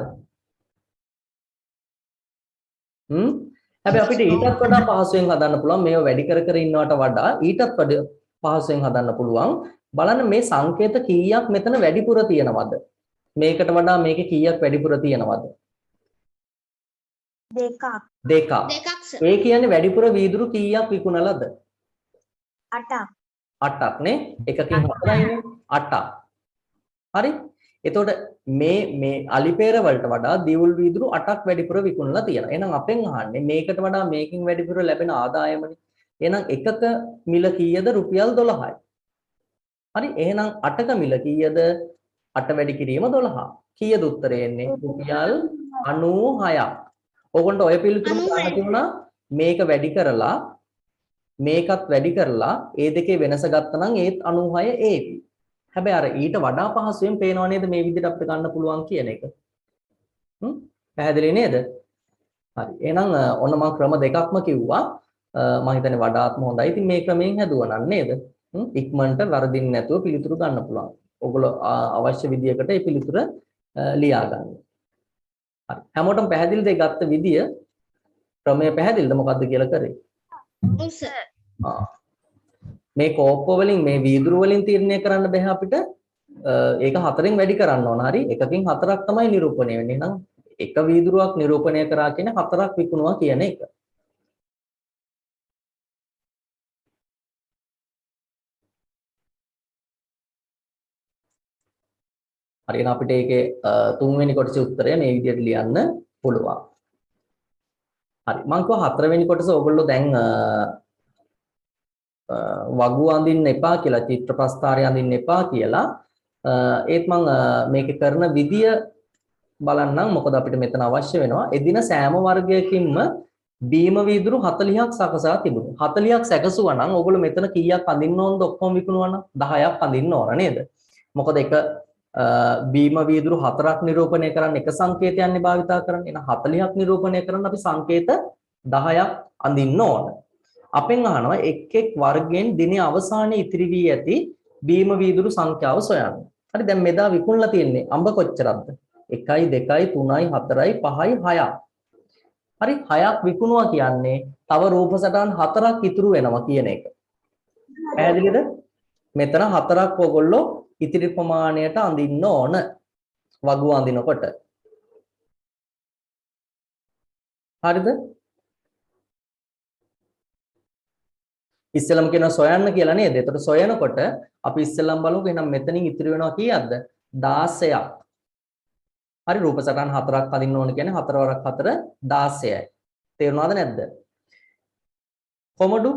හැබැයි අපිට ඊටත් වඩා පහසුවෙන් හදන්න පුළුවන්. මේව වැඩි කර ඉන්නවට වඩා ඊටත් වඩා පහසුවෙන් හදන්න පුළුවන්. බලන්න මේ සංකේත කීයක් මෙතන වැඩිපුර තියෙනවද? මේකට වඩා මේකේ කීයක් වැඩිපුර තියෙනවද? දෙකක්. ඒ කියන්නේ වැඩිපුර වීදුරු කීයක් විකුණලාද? 8ක්. 8ක් නේ. එකකින් 4යිනේ 8ක්. හරි? එතකොට මේ අලිපේර වලට වඩා දියුල් වීදුරු 8ක් වැඩිපුර විකුණලා තියෙනවා. එහෙනම් අපෙන් අහන්නේ මේකට වඩා මේකින් වැඩිපුර ලැබෙන ආදායමනේ. එහෙනම් එකක මිල කීයද? රුපියල් 12යි. හරි? එහෙනම් 8ක මිල කීයද? 8 වැඩි කිරීම 12. කීයද උත්තරේ එන්නේ? රුපියල් 96ක්. ඕගොල්ලන්ට ඔය පිළිතුරම ගන්න තිබුණා මේක වැඩි කරලා මේකත් වැඩි කරලා ඒ දෙකේ වෙනස ගත්තනම් ඒත් 96 ඒවි. හැබැයි අර ඊට වඩා පහසුවෙන් පේනව නේද මේ විදිහට අපිට ගන්න පුළුවන් කියන එක. පැහැදිලි නේද? හරි. එහෙනම් ඔන්න මම ක්‍රම දෙකක්ම කිව්වා. මම හිතන්නේ වඩාත්ම හොඳයි. ඉතින් මේ ක්‍රමයෙන් හැදුවා නේද? ඉක්මනට වරදින්න නැතුව පිළිතුරු ගන්න පුළුවන්. ඔයගොල්ලෝ අවශ්‍ය විදියකට ඒ පිළිතුර ලියා ගන්න. හරි. හැමෝටම පැහැදිලිද ඒ ගත්ත විදිය? ක්‍රමය පැහැදිලිද මොකද්ද කියලා කරේ? ඔව් සර්. මේ කෝප්ප වලින් මේ වීදුරු වලින් තීරණය කරන්න බෑ අපිට. ඒක 4න් වැඩි කරන්න ඕන. හරි. එකකින් 4ක් තමයි නිරූපණය වෙන්නේ. එහෙනම් එක වීදුරුවක් නිරූපණය කරා කියන්නේ 4ක් විකුණුවා කියන එක. හරියට අපිට ඒකේ තුන්වෙනි කොටසේ උත්තරය මේ විදිහට ලියන්න පුළුවන්. හරි. මම කිව්වා හතරවෙනි කොටස ඔයගොල්ලෝ දැන් වගු අඳින්න එපා කියලා, චිත්‍ර ප්‍රස්ථාරය අඳින්න එපා කියලා. ඒත් මම මේක කරන විදිය බලන්නම්. මොකද අපිට මෙතන අවශ්‍ය වෙනවා. එදින සෑම වර්ගයකින්ම බීම වීදුරු 40ක් සකසා තිබුණා. 40ක් සැකසුවා නම් ඔයගොල්ලෝ මෙතන කීයක් අඳින්න ඕනද? ඔක්කොම විකුණුවා නම් 10ක් අඳින්න ඕන නේද? මොකද එක බීම වීදුරු 4ක් නිරූපණය කරන්න එක සංකේතයක්නේ භාවිතා කරන්නේ. එහෙනම් 40ක් නිරූපණය කරන්න අපි සංකේත 10ක් අඳින්න ඕන. අපෙන් අහනවා එක් එක් වර්ගයෙන් දිනේ අවසානයේ ඉතිරි වී ඇති බීම වීදුරු සංඛ්‍යාව සොයන්න. හරි දැන් මෙදා විකුණලා තියෙන්නේ අඹ කොච්චරක්ද? 1යි 2යි 3යි 4යි 5යි 6ක්. හරි 6ක් විකුණුවා කියන්නේ තව රූප සටහන් 4ක් ඉතුරු වෙනවා කියන එක. පැහැදිලිද? මෙතන 4ක් ඔයගොල්ලෝ ඉතිරි ප්‍රමාණයට අඳින්න ඕන වගුව අඳිනකොට. හරිද? ඉස්සෙල්ලම කියන සොයන්න කියලා නේද? එතකොට සොයනකොට අපි ඉස්සෙල්ලම බලමු එහෙනම් මෙතනින් ඉතිරි වෙනවා කීයක්ද? 16ක්. හරි රූප සටහන් 4ක් අඳින්න ඕන කියන්නේ 4 වරක් 4 16යි. තේරුණාද නැද්ද? කොමඩු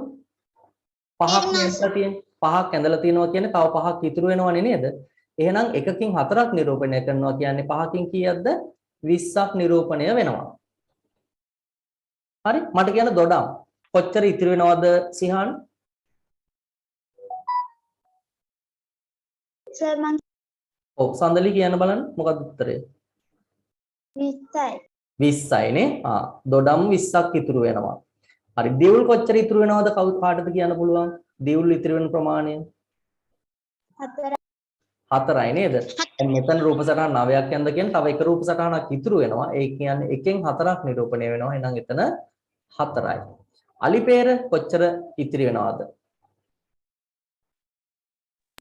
5ක් ඇඳලා තියෙන්නේ. 5ක් ඇඳලා තියෙනවා කියන්නේ තව 5ක් ඉතුරු වෙනවනේ නේද? එහෙනම් එකකින් 4ක් නිරූපණය කරනවා කියන්නේ 5කින් කීයක්ද? 20ක් නිරූපණය වෙනවා. හරි මට කියන්න දොඩම් කොච්චර ඉතිරි වෙනවද සිහාන්? සර් මං ඔව් සඳලි කියන්න බලන්න මොකක්ද උත්තරේ? 20යි. 20යි නේ. දොඩම් 20ක් ඉතුරු වෙනවා. හරි දිවුල් කොච්චර ඉතුරු වෙනවද කාටද කියන්න පුළුවන්? දිවුල් ඉතුරු වෙන ප්‍රමාණය 4යි නේද? දැන් මෙතන රූප සටහන් 9ක් යනද කියන්නේ තව එක රූප සටහනක් ඉතුරු වෙනවා. ඒ කියන්නේ එකෙන් 4ක් නිරූපණය වෙනවා. එහෙනම් එතන 4යි. අලිපේර කොච්චර ඉතිරි වෙනවද?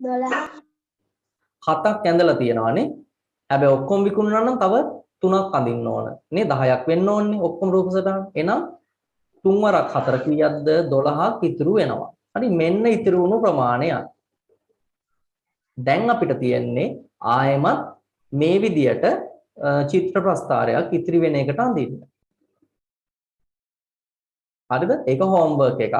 12. 7ක් ඇඳලා තියෙනවානේ. හැබැයි ඔක්කොම විකුණනවා නම් තව 3ක් අඳින්න ඕන. නේ 10ක් වෙන්න ඕනේ ඔක්කොම රූප සටහන්. එහෙනම් 3 වරක් 4 කීයක්ද? 12ක් ඉතුරු වෙනවා. හරි මෙන්න ඉතුරු වුණු ප්‍රමාණය. දැන් අපිට තියෙන්නේ ආයෙමත් මේ විදියට චිත්‍ර ප්‍රස්තාරයක් ඉතිරි වෙන එකට අඳින්න. හරිද? ඒක හෝම්වර්ක් එකක්.